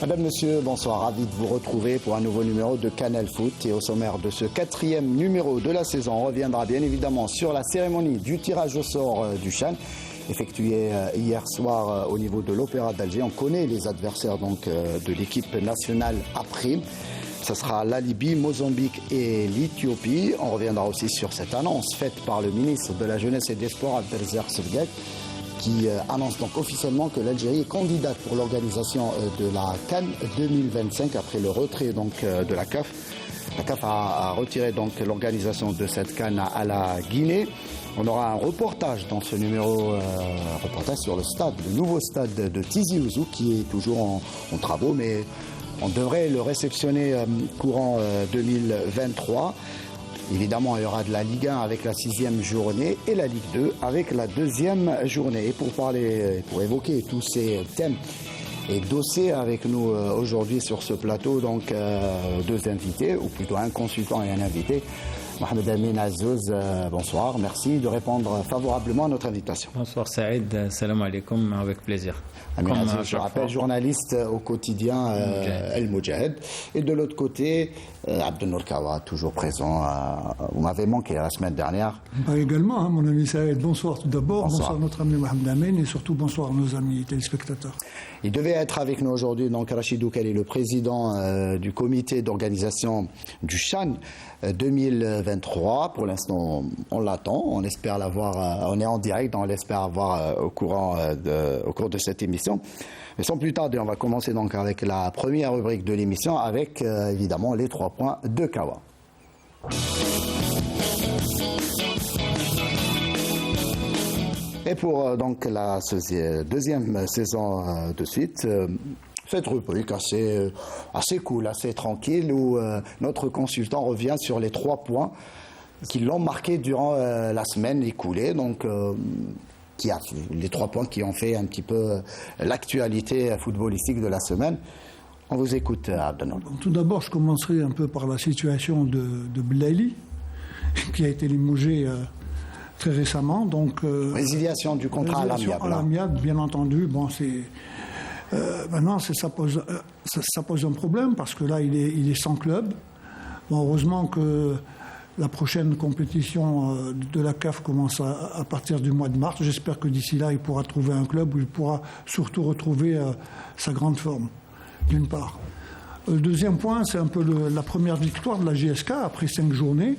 Madame, Monsieur, bonsoir. Ravi de vous retrouver pour un nouveau numéro de Canal Foot. Et au sommaire de ce 4e numéro de la saison, on reviendra bien évidemment sur la cérémonie du tirage au sort du CHAN, effectuée hier soir au niveau de l'Opéra d'Alger. On connaît les adversaires donc, de l'équipe nationale après. Ce sera la Libye, Mozambique et l'Éthiopie. On reviendra aussi sur cette annonce faite par le ministre de la Jeunesse et des Sports, Abdelzer Sebgak, qui annonce donc officiellement que l'Algérie est candidate pour l'organisation de la CAN 2025 après le retrait donc, de la CAF. La CAF a retiré donc l'organisation de cette CAN à la Guinée. On aura un reportage dans ce numéro, reportage sur le stade, le nouveau stade de Tizi Ouzou qui est toujours en travaux, mais on devrait le réceptionner courant 2023. Évidemment, il y aura de la Ligue 1 avec la 6e journée et la Ligue 2 avec la 2e journée. Et pour évoquer tous ces thèmes et dossiers avec nous aujourd'hui sur ce plateau, donc deux invités, ou plutôt un consultant et un invité. Mohamed Amin Azzouz, bonsoir. Merci de répondre favorablement à notre invitation. Bonsoir Saïd, salam alaikum, avec plaisir. Amin Azzouz, je rappelle, journaliste au quotidien El Moudjahid. Et de l'autre côté, Abdel Kawa, toujours présent. Vous m'avez manqué la semaine dernière. Également, hein, mon ami Saïd. Bonsoir tout d'abord. Bonsoir notre ami Mohamed Amin et surtout bonsoir à nos amis téléspectateurs. Il devait être avec nous aujourd'hui, donc Rachid Oukali, le président du comité d'organisation du CHAN 2023. Pour l'instant, on l'attend. On espère l'avoir. On est en direct, on l'espère avoir au cours de cette émission. Mais sans plus tarder, on va commencer donc avec la première rubrique de l'émission, avec évidemment les 3 points de Kawa. Et pour donc la deuxième saison de suite, cette rubrique assez cool, assez tranquille, où notre consultant revient sur les 3 points qui l'ont marqué durant la semaine écoulée. Donc, les 3 points qui ont fait un petit peu l'actualité footballistique de la semaine. On vous écoute, Abdelnour. Tout d'abord, je commencerai un peu par la situation de Belaïli, qui a été limogé très récemment. Donc, résiliation du contrat à l'amiable. Bien entendu. Bon, maintenant, ça pose un problème parce que là, il est sans club. Bon, heureusement que la prochaine compétition de la CAF commence à partir du mois de mars. J'espère que d'ici là, il pourra trouver un club où il pourra surtout retrouver sa grande forme, d'une part. Le deuxième point, c'est un peu la première victoire de la JSK après 5 journées.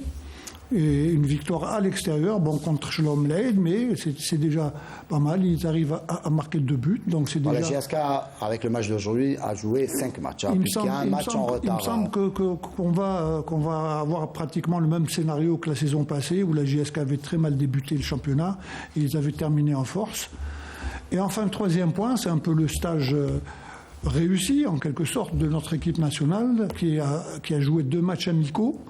Et une victoire à l'extérieur, bon, contre Shalom Leïd, mais c'est déjà pas mal. Ils arrivent à marquer 2 buts. Donc c'est déjà... La GSK, avec le match d'aujourd'hui, a joué 5 matchs. Puisqu'il y a un match en retard. Il me semble qu'on va avoir pratiquement le même scénario que la saison passée, où la GSK avait très mal débuté le championnat et ils avaient terminé en force. Et enfin, le troisième point, c'est un peu le stage réussi, en quelque sorte, de notre équipe nationale, qui a joué 2 matchs amicaux.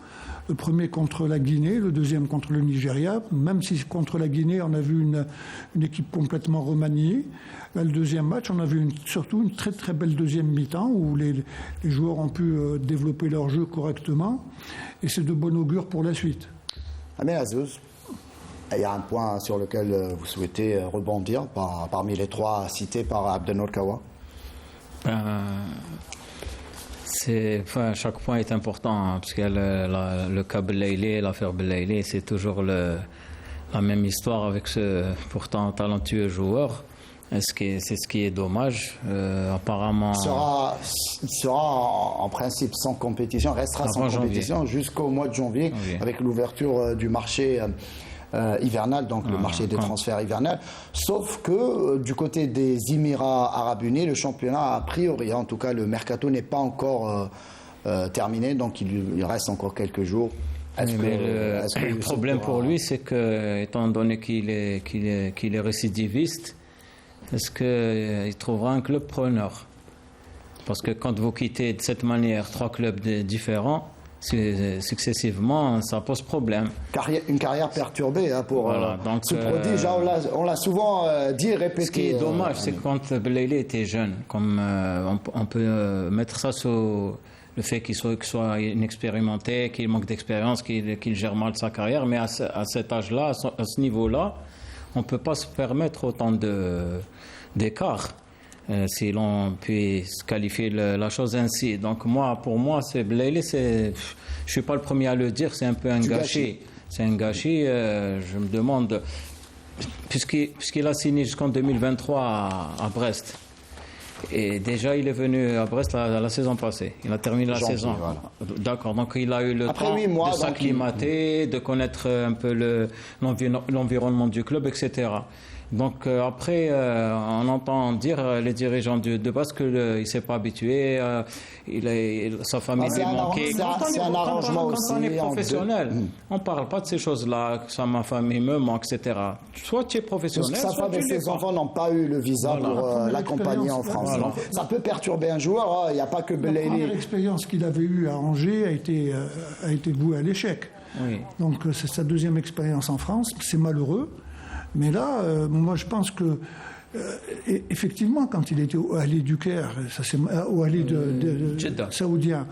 Le premier contre la Guinée, le deuxième contre le Nigeria. Même si contre la Guinée, on a vu une équipe complètement remaniée. Là, le deuxième match, on a vu surtout une très très belle deuxième mi-temps où les joueurs ont pu développer leur jeu correctement. Et c'est de bon augure pour la suite. Amin Azzouz, il y a un point sur lequel vous souhaitez rebondir parmi les 3 cités par Abdelnour Kawa. Chaque point est important, hein, parce que le cas Belaïli, l'affaire Belaïli, c'est toujours la même histoire avec ce pourtant talentueux joueur. C'est ce qui est dommage. Apparemment, il sera en principe sans compétition, restera sans compétition jusqu'au mois de janvier, avec l'ouverture du marché hivernal, donc le marché des transferts hivernal. Sauf que du côté des Émirats Arabes Unis, le championnat, a priori, en tout cas le mercato n'est pas encore terminé, donc il reste encore quelques jours. Le problème pour lui, c'est que, étant donné qu'il est récidiviste, est-ce qu'il trouvera un club preneur? Parce que quand vous quittez de cette manière 3 clubs différents, successivement, ça pose problème. Une carrière perturbée pour ce prodige. On l'a souvent dit et répété. Ce qui est dommage, c'est que quand Belaïli était jeune, comme on peut mettre ça sur le fait qu'il soit inexpérimenté, qu'il manque d'expérience, qu'il gère mal sa carrière, mais à cet âge-là, à ce niveau-là, on ne peut pas se permettre autant d'écart. si l'on peut qualifier la chose ainsi. Donc pour moi, c'est Blayley, je suis pas le premier à le dire, c'est un peu un gâchis. C'est un gâchis. Je me demande, puisqu'il a signé jusqu'en 2023 à Brest. Et déjà, il est venu à Brest la saison passée. Il a terminé la saison. Voilà. D'accord. Donc, il a eu le temps de s'acclimater, de connaître un peu l'environnement du club, etc. Donc après, on entend dire les dirigeants de base qu'il ne s'est pas habitué, sa famille lui manquait. C'est un arrangement aussi. Quand on est professionnel, on ne parle pas de ces choses-là, que ma famille me manque, etc. Soit tu es professionnel, sa femme et ses enfants n'ont pas eu le visa pour l'accompagner en France. Voilà. Ça peut perturber un joueur, il n'y a pas que Blayley. La première expérience qu'il avait eue à Angers a été vouée à l'échec. Oui. Donc c'est sa deuxième expérience en France, c'est malheureux. Mais là, moi, je pense que, effectivement, quand il était au Ahli du Caire, au Ahli saoudien,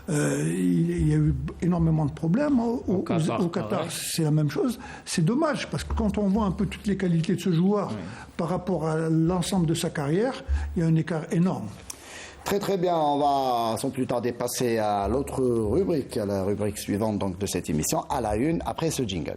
oui. Il y a eu énormément de problèmes. Au Qatar, c'est la même chose. C'est dommage, parce que quand on voit un peu toutes les qualités de ce joueur par rapport à l'ensemble de sa carrière, il y a un écart énorme. Très très bien, on va sans plus tarder passer à l'autre rubrique, à la rubrique suivante donc, de cette émission, à la une, après ce jingle.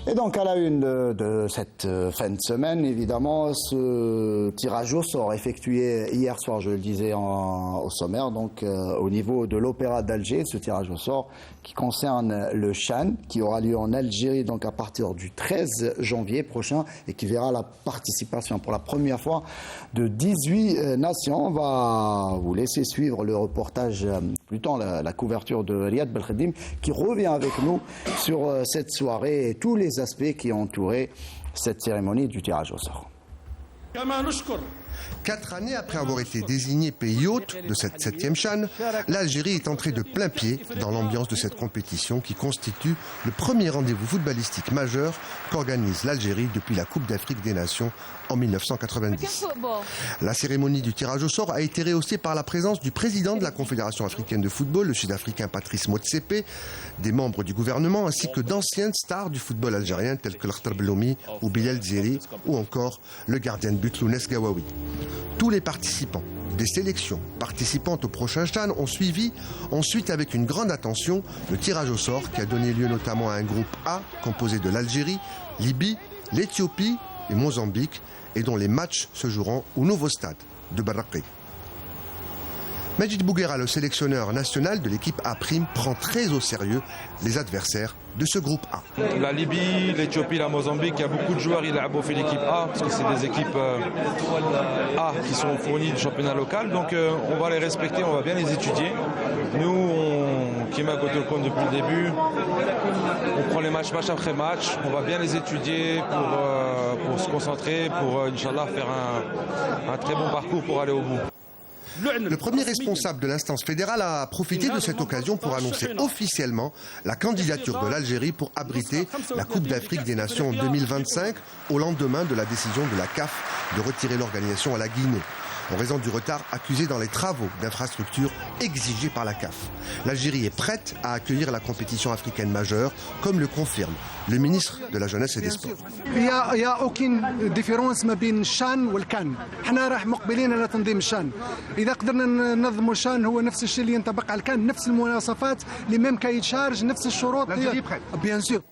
Et donc à la une de cette fin de semaine, évidemment, ce tirage au sort effectué hier soir, je le disais au sommaire, donc au niveau de l'Opéra d'Alger, ce tirage au sort qui concerne le CHAN, qui aura lieu en Algérie donc à partir du 13 janvier prochain et qui verra la participation pour la première fois de 18 nations. On va vous laisser suivre le reportage, plutôt la couverture de Riyad Belkhedim qui revient avec nous sur cette soirée et tous les aspects qui ont entouré cette cérémonie du tirage au sort. 4 années après avoir été désigné pays hôte de cette 7e CHAN, l'Algérie est entrée de plein pied dans l'ambiance de cette compétition qui constitue le premier rendez-vous footballistique majeur qu'organise l'Algérie depuis la Coupe d'Afrique des Nations en 1990. La cérémonie du tirage au sort a été rehaussée par la présence du président de la Confédération africaine de football, le Sud-Africain Patrice Motsepe, des membres du gouvernement ainsi que d'anciennes stars du football algérien tels que l'Akhtar Beloumi ou Bilal Zeri ou encore le gardien de but Lounès Gawawi. Tous les participants des sélections participantes au prochain CHAN ont suivi ensuite avec une grande attention le tirage au sort qui a donné lieu notamment à un groupe A composé de l'Algérie, Libye, l'Éthiopie et Mozambique et dont les matchs se joueront au nouveau stade de Barraqi. Majid Bouguera, le sélectionneur national de l'équipe A', prend très au sérieux les adversaires de ce groupe A. La Libye, l'Éthiopie, la Mozambique, il y a beaucoup de joueurs, il a fait l'équipe A, parce que c'est des équipes A qui sont fournies du championnat local, donc on va les respecter, on va bien les étudier. Nous, qui est à côté au compte depuis le début, on prend les match après match, on va bien les étudier pour se concentrer, pour Inch'Allah faire un très bon parcours pour aller au bout. Le premier responsable de l'instance fédérale a profité de cette occasion pour annoncer officiellement la candidature de l'Algérie pour abriter la Coupe d'Afrique des Nations en 2025 au lendemain de la décision de la CAF de retirer l'organisation à la Guinée, en raison du retard accusé dans les travaux d'infrastructure exigés par la CAF. L'Algérie est prête à accueillir la compétition africaine majeure, comme le confirme le ministre de la Jeunesse et des Sports. Il n'y a aucune différence entre le CHAN et le CAN. Nous sommes مقبلين على تنظيم الشان. إذا قدرنا ننظموا الشان هو نفس الشيء اللي ينطبق على الكان، نفس المواصفات، les mêmes cahiers de charges, نفس الشروط. Bien sûr.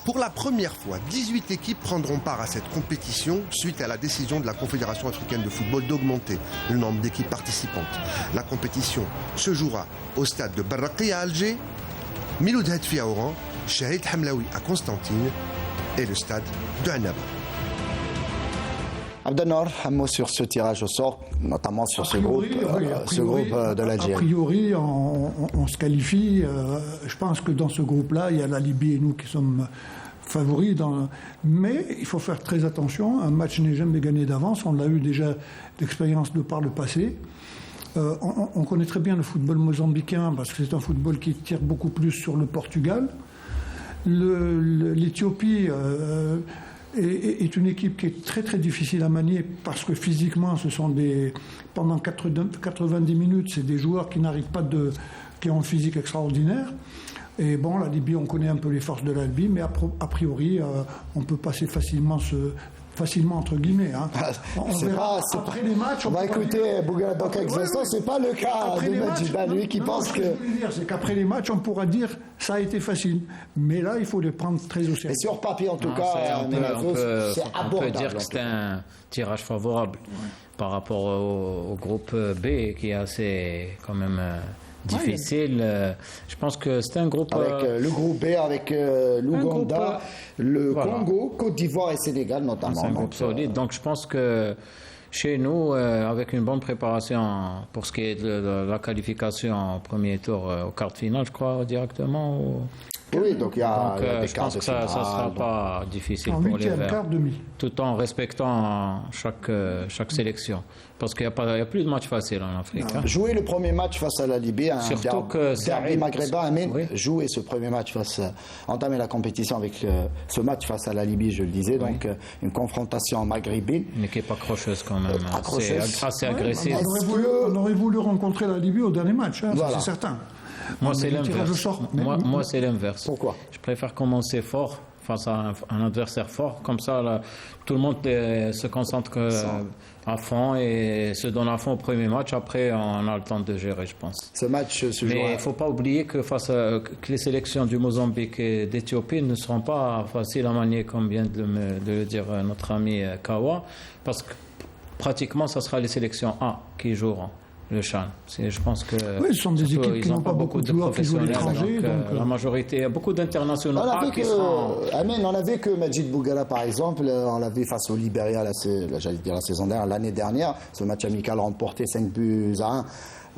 Pour la première fois, 18 équipes prendront part à cette compétition suite à la décision de la Confédération africaine de football d'augmenter le nombre d'équipes participantes. La compétition se jouera au stade de Barraqi à Alger, Miloud Hadfi à Oran, Shahid Hamlaoui à Constantine et le stade de Annaba. Abdelnour, un mot sur ce tirage au sort, notamment sur ce groupe de l'Algérie. A priori, on se qualifie. Je pense que dans ce groupe-là, il y a la Libye et nous qui sommes favoris. Mais il faut faire très attention. Un match n'est jamais gagné d'avance. On l'a eu déjà d'expérience de par le passé. On connaît très bien le football mozambicain parce que c'est un football qui tire beaucoup plus sur le Portugal. L'Éthiopie est une équipe qui est très très difficile à manier parce que physiquement, pendant 90 minutes, c'est des joueurs qui n'arrivent pas qui ont un physique extraordinaire. Et bon, la Libye, on connaît un peu les forces de la Libye, mais a priori, on peut passer facilement entre guillemets. Hein. On verra après les matchs. On va écouter Bougara dans quelques instants. C'est pas le cas de Majid, lui qui pense que. Ce que je veux dire, c'est qu'après les matchs, on pourra dire ça a été facile. Mais là, il faut les prendre très au sérieux. Et sur papier, en tout cas, on peut dire que c'était un tirage favorable par rapport au groupe B qui est assez quand même. Difficile. Je pense que c'est un groupe. Avec le groupe B, avec l'Ouganda, le Congo, Côte d'Ivoire et Sénégal notamment. C'est un groupe solide. Donc je pense que chez nous, avec une bonne préparation pour ce qui est de la qualification au premier tour, au quart de finale, je crois, directement. Oui, donc il y a des je pense que ça ne sera pas difficile pour les Verts. Tout en respectant chaque sélection. Parce qu'il n'y a plus de match facile en Afrique. Hein. Jouer le premier match face à la Libye, un derby maghrébin, jouer ce premier match entamer la compétition avec ce match face à la Libye, je le disais, donc une confrontation maghrébine. Mais qui n'est pas accrocheuse quand même. C'est assez agressif. On aurait voulu rencontrer la Libye au dernier match, hein, c'est certain. Moi, c'est l'inverse. Moi, c'est l'inverse. Pourquoi ? Je préfère commencer fort face à un adversaire fort. Comme ça, là, tout le monde se concentre à fond et se donne à fond au premier match. Après, on a le temps de gérer, je pense. Ce match Mais il ne faut pas oublier que que les sélections du Mozambique et d'Éthiopie ne seront pas faciles à manier, comme vient de le dire notre ami Kawa, parce que pratiquement, ce sera les sélections A qui joueront le CHAN. Je pense que oui, ce sont des équipes qui n'ont pas beaucoup de joueurs qui jouent à l'étranger. La majorité, il y a beaucoup d'internationaux. On a vu que Majid Bougara, par exemple, on l'a vu face au Libéria, j'allais dire la saison dernière, l'année dernière, ce match amical remporté 5-1.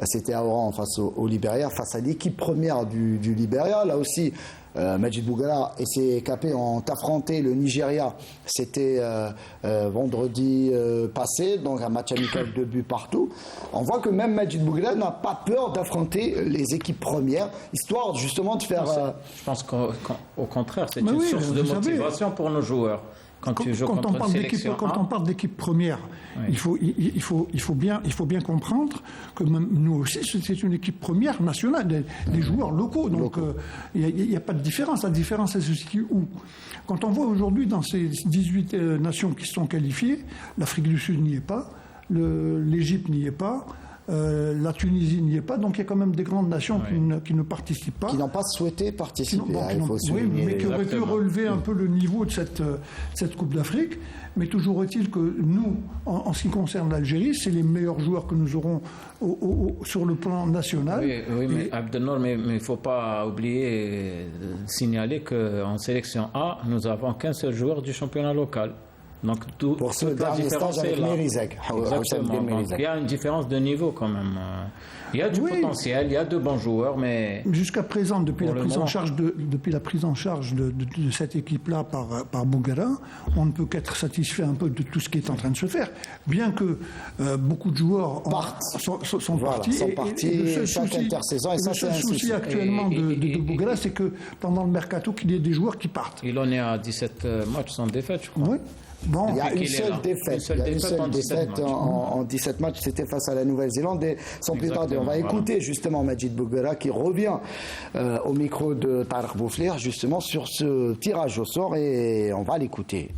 C'était à Oran face au Libéria, face à l'équipe première du Libéria. Là aussi, Majid Bougara et ses capés ont affronté le Nigeria. C'était vendredi passé, donc un match amical 2 buts partout. On voit que même Majid Bougara n'a pas peur d'affronter les équipes premières, histoire justement de faire. Je pense qu'au contraire, c'est une source de motivation pour nos joueurs. Quand on parle d'équipe première, il faut bien comprendre que même nous aussi, c'est une équipe première nationale, des joueurs locaux. Donc il n'y a pas de différence. La différence, elle se situe où ? Quand on voit aujourd'hui dans ces 18 nations qui sont qualifiées, l'Afrique du Sud n'y est pas, l'Égypte n'y est pas, la Tunisie n'y est pas, donc il y a quand même des grandes nations qui ne participent pas. Qui n'ont pas souhaité participer. Mais qui auraient pu relever un peu le niveau de cette Coupe d'Afrique. Mais toujours est-il que nous, en ce qui concerne l'Algérie, c'est les meilleurs joueurs que nous aurons sur le plan national. Oui, mais Abdelnour, mais il ne faut pas oublier de signaler qu'en sélection A, nous n'avons qu'un seul joueur du championnat local. Donc pour ce dernier stage avec Mérizeg. Il y a une différence de niveau quand même. Il y a du potentiel, il y a de bons joueurs, mais jusqu'à présent, depuis la prise en charge de cette équipe-là par Bougara, on ne peut qu'être satisfait un peu de tout ce qui est en train de se faire, bien que beaucoup de joueurs sont partis. Le seul souci actuellement de Bougara, c'est que pendant le mercato, qu'il y ait des joueurs qui partent. Il en est à 17 matchs sans défaite, je crois. Oui. Bon, il y a une seule défaite en 17 matchs, c'était face à la Nouvelle-Zélande. Et sans plus tarder, on va écouter justement Majid Bougara qui revient au micro de Tarek Bouflir justement sur ce tirage au sort et on va l'écouter.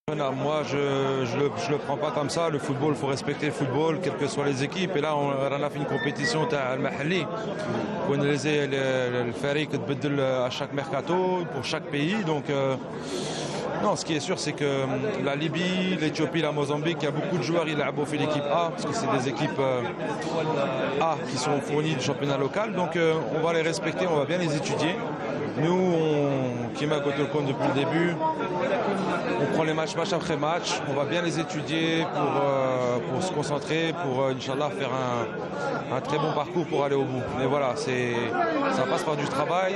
Moi, je le prends pas comme ça. Le football, il faut respecter le football, quelles que soient les équipes. Et là, on a fait une compétition al-Mahalli. On a laissé le Farik à chaque mercato pour chaque pays. Donc non, ce qui est sûr, c'est que la Libye, l'Éthiopie, la Mozambique, il y a beaucoup de joueurs, ils ont fait l'équipe A, parce que c'est des équipes A qui sont fournies du championnat local. Donc on va les respecter, on va bien les étudier. Nous, qui m'a côté compte depuis le début, on prend les match après match, on va bien les étudier pour se concentrer, pour Inch'Allah faire un très bon parcours pour aller au bout. Mais voilà, ça passe par du travail,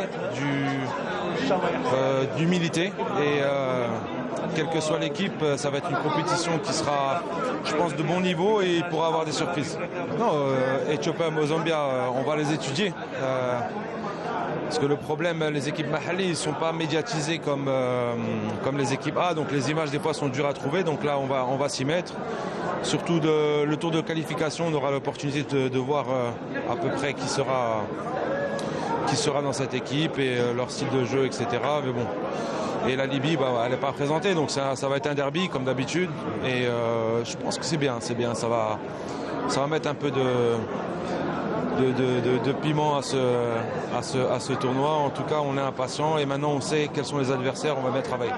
d'humilité et quelle que soit l'équipe, ça va être une compétition qui sera, je pense, de bon niveau et il pourra avoir des surprises. Non, Éthiopie, Mozambique, on va les étudier. Parce que le problème, les équipes Mahali, ils ne sont pas médiatisées comme les équipes A, donc les images des fois sont dures à trouver, donc là on va s'y mettre. Surtout le tour de qualification, on aura l'opportunité de voir à peu près qui sera qui sera dans cette équipe et leur style de jeu, etc. Mais bon. Et la Libye, elle n'est pas présentée, donc ça va être un derby comme d'habitude. Et je pense que c'est bien. Ça va mettre un peu de piment à ce tournoi. En tout cas, on est impatient et maintenant on sait quels sont les adversaires, on va bien travailler.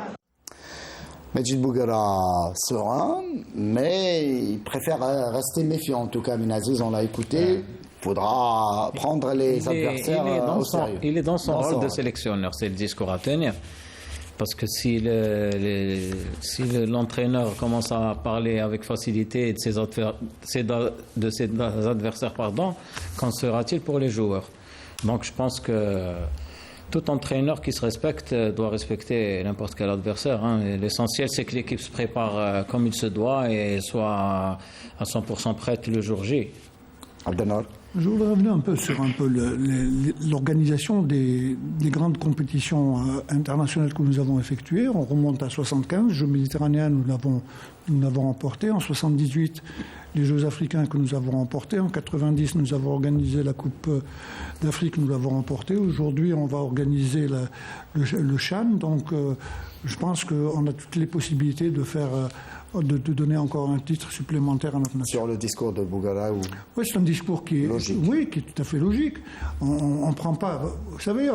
Majid Bouguerra serein, mais il préfère rester méfiant. En tout cas, Minaziz, on l'a écouté. Il faudra prendre les adversaires au sérieux. Il est dans son rôle de sélectionneur, c'est le discours à tenir. Parce que si l'entraîneur commence à parler avec facilité de ses adversaires, qu'en sera-t-il pour les joueurs? Donc je pense que tout entraîneur qui se respecte doit respecter n'importe quel adversaire. L'essentiel, c'est que l'équipe se prépare comme il se doit et soit à 100% prête le jour J. Abdelnour. Je voudrais revenir un peu sur l'organisation des grandes compétitions internationales que nous avons effectuées. On remonte à 75, Jeux méditerranéens, nous l'avons remporté. En 78, les Jeux africains que nous avons remportés. En 90, nous avons organisé la Coupe d'Afrique, nous l'avons remporté. Aujourd'hui, on va organiser le CHAN. Donc, je pense qu'on a toutes les possibilités de donner encore un titre supplémentaire à notre nation. Sur le discours de Bouguerra Oui, c'est un discours qui est logique. Oui, qui est tout à fait logique. On prend pas. Vous savez,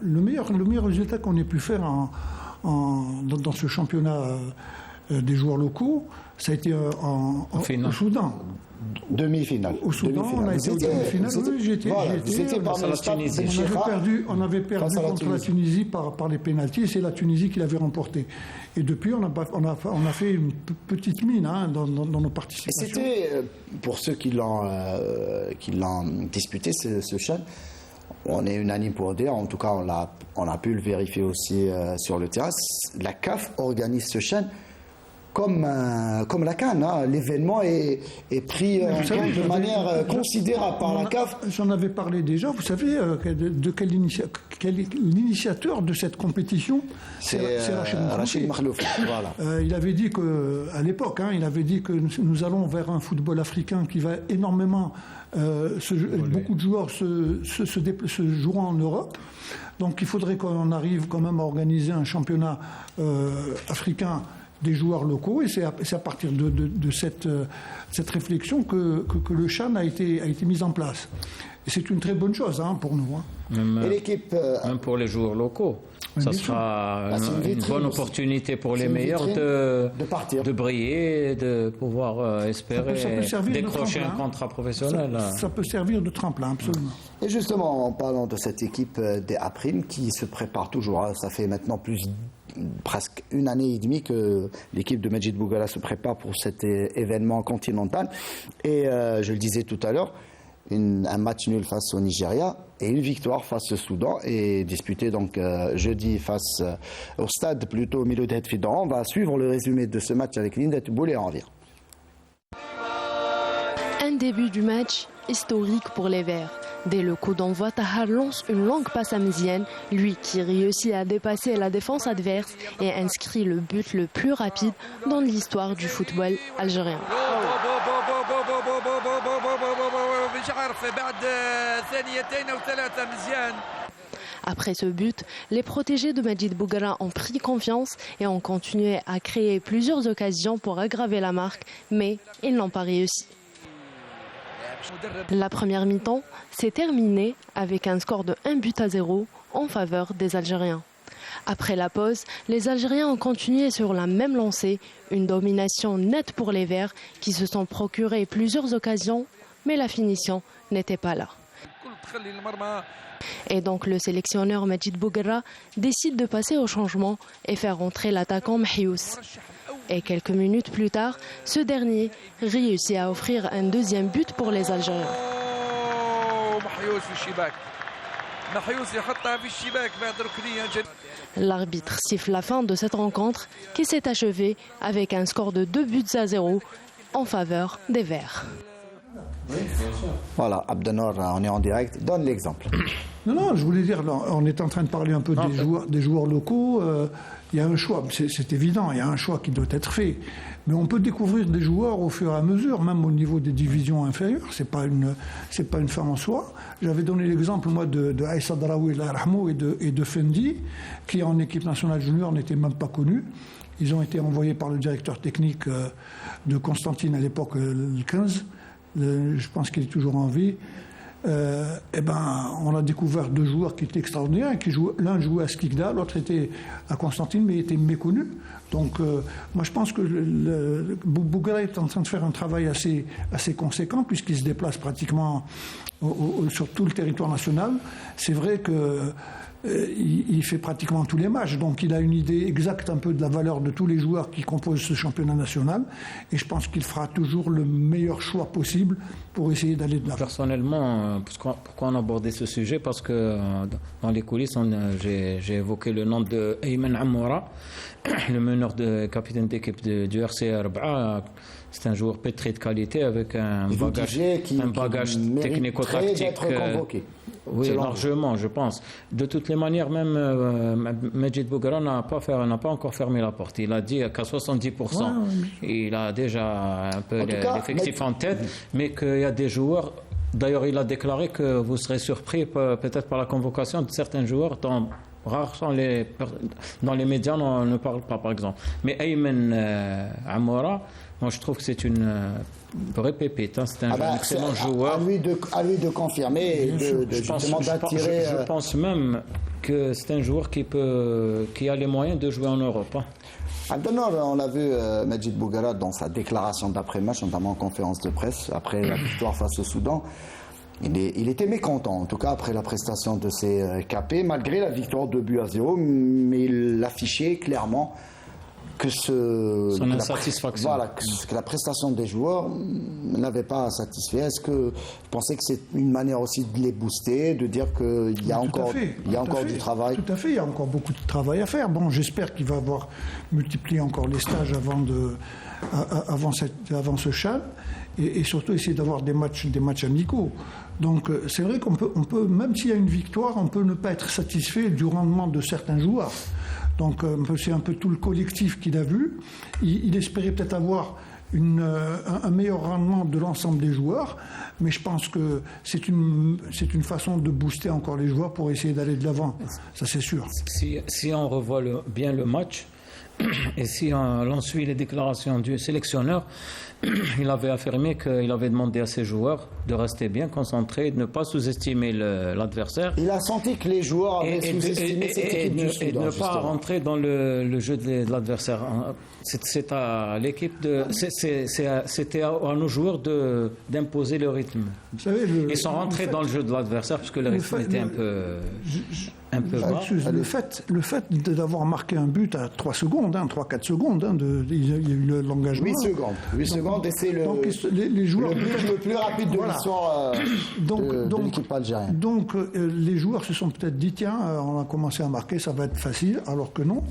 le meilleur résultat qu'on ait pu faire dans ce championnat des joueurs locaux, ça a été au Soudan. Demi-finale. Au Soudan, on a été au demi-finale. Oui, j'étais. On avait perdu contre la Tunisie par les pénaltys. C'est la Tunisie qui l'avait remporté. Et depuis, on a fait une petite mine dans nos participations. Et c'était, pour ceux qui l'ont disputé, ce CHAN, on est unanime pour dire, en tout cas, on a pu le vérifier aussi sur le terrain. La CAF organise ce CHAN comme la CAN, l'événement est pris de manière considérable par la CAF. J'en avais parlé déjà. Vous savez de quel l'initiateur de cette compétition? C'est Rachid Makhlouf. Voilà. Il avait dit qu'à l'époque, il avait dit que nous allons vers un football africain qui va énormément. Beaucoup de joueurs se joueront en Europe. Donc il faudrait qu'on arrive quand même à organiser un championnat africain des joueurs locaux, et c'est à partir de cette réflexion que le CHAN a été mis en place. Et c'est une très bonne chose pour nous. Et l'équipe, même pour les joueurs locaux, ça sera une bonne opportunité pour les meilleurs de briller, de pouvoir espérer décrocher un contrat professionnel. Ça peut servir de tremplin, absolument. Et justement, en parlant de cette équipe des A-Prime qui se prépare toujours, ça fait maintenant presque une année et demie que l'équipe de Majid Bouguerra se prépare pour cet événement continental. Et je le disais tout à l'heure, un match nul face au Nigeria et une victoire face au Soudan et disputé donc jeudi face au stade plutôt Miloud Hetfidan. On va suivre le résumé de ce match avec Linda Touboul et on revient. Un début du match historique pour les Verts. Dès le coup d'envoi, Tahar lance une longue passe à Mziane, lui qui réussit à dépasser la défense adverse et inscrit le but le plus rapide dans l'histoire du football algérien. Après ce but, les protégés de Majid Bouguerra ont pris confiance et ont continué à créer plusieurs occasions pour aggraver la marque, mais ils n'ont pas réussi. La première mi-temps s'est terminée avec un score de 1-0 en faveur des Algériens. Après la pause, les Algériens ont continué sur la même lancée, une domination nette pour les Verts qui se sont procurés plusieurs occasions, mais la finition n'était pas là. Et donc le sélectionneur Majid Bouguerra décide de passer au changement et faire entrer l'attaquant Mahious. Et quelques minutes plus tard, ce dernier réussit à offrir un deuxième but pour les Algériens. L'arbitre siffle la fin de cette rencontre qui s'est achevée avec un score de 2-0 en faveur des Verts. Voilà, Abdelnour, on est en direct. Donne l'exemple. Non, je voulais dire, on est en train de parler un peu des joueurs locaux. Il y a un choix, c'est évident, il y a un choix qui doit être fait. Mais on peut découvrir des joueurs au fur et à mesure, même au niveau des divisions inférieures. C'est pas une fin en soi. J'avais donné l'exemple, moi, de Aïssa Draoui et de Fendi, qui en équipe nationale junior n'étaient même pas connus. Ils ont été envoyés par le directeur technique de Constantine à l'époque, le 15. Je pense qu'il est toujours en vie. On a découvert deux joueurs qui étaient extraordinaires. L'un jouait à Skikda, l'autre était à Constantine, mais il était méconnu. Donc, moi, je pense que Bougara est en train de faire un travail assez conséquent, puisqu'il se déplace pratiquement sur tout le territoire national. C'est vrai que il fait pratiquement tous les matchs, donc il a une idée exacte un peu de la valeur de tous les joueurs qui composent ce championnat national, et je pense qu'il fera toujours le meilleur choix possible pour essayer d'aller de l'avant. Personnellement, pourquoi on a abordé ce sujet? Parce que dans les coulisses, j'ai évoqué le nom de Ayman Amoura, le meneur de capitaine d'équipe du RC Arba'a. C'est un joueur pétri de qualité avec un bagage technico-tactique. Oui, largement, je pense. De toutes les manières, même Medjid Bougara n'a pas encore fermé la porte. Il a dit qu'à 70%, il a déjà un peu l'effectif en tête, mais qu'il y a des joueurs. D'ailleurs, il a déclaré que vous serez surpris peut-être par la convocation de certains joueurs dont rares sont dans les médias, on ne parle pas, par exemple. Mais Ayman Amoura, moi je trouve que c'est une vraie pépite. C'est un excellent joueur. À lui de confirmer et d'attirer. Je pense même que c'est un joueur qui a les moyens de jouer en Europe. On a vu Medjid Bougara dans sa déclaration d'après-match, notamment en conférence de presse, après la victoire face au Soudan. Il était mécontent, en tout cas après la prestation de ses capés, malgré la victoire 2-0, mais il affichait clairement que son insatisfaction. Que la prestation des joueurs n'avait pas satisfait. Est-ce que vous pensez que c'est une manière aussi de les booster, de dire qu'il y a encore du travail? Tout à fait, il y a encore beaucoup de travail à faire. Bon, j'espère qu'il va avoir multiplié encore les stages avant ce CHAN, et surtout essayer d'avoir des matchs amicaux. Donc c'est vrai qu'on peut, même s'il y a une victoire, on peut ne pas être satisfait du rendement de certains joueurs. Donc c'est un peu tout le collectif qu'il a vu. Il espérait peut-être avoir un meilleur rendement de l'ensemble des joueurs, mais je pense que c'est une façon de booster encore les joueurs pour essayer d'aller de l'avant. Ça, c'est sûr. Si on revoit bien le match, et si l'on suit les déclarations du sélectionneur, il avait affirmé qu'il avait demandé à ses joueurs de rester bien concentrés, de ne pas sous-estimer l'adversaire. Il a senti que les joueurs avaient sous-estimé cette équipe du Soudan. Et de ne pas rentrer dans le jeu de l'adversaire. C'est à l'équipe c'était à nos joueurs d'imposer le rythme. Vous savez, ils sont rentrés dans le jeu de l'adversaire parce que le rythme était un peu bas. Le fait d'avoir marqué un but à 3 secondes, 3-4 secondes, il y a eu l'engagement. 8 secondes, et c'est les joueurs le plus rapide de l'histoire de l'équipe algérienne. Donc les joueurs se sont peut-être dit, tiens, on a commencé à marquer, ça va être facile, alors que non.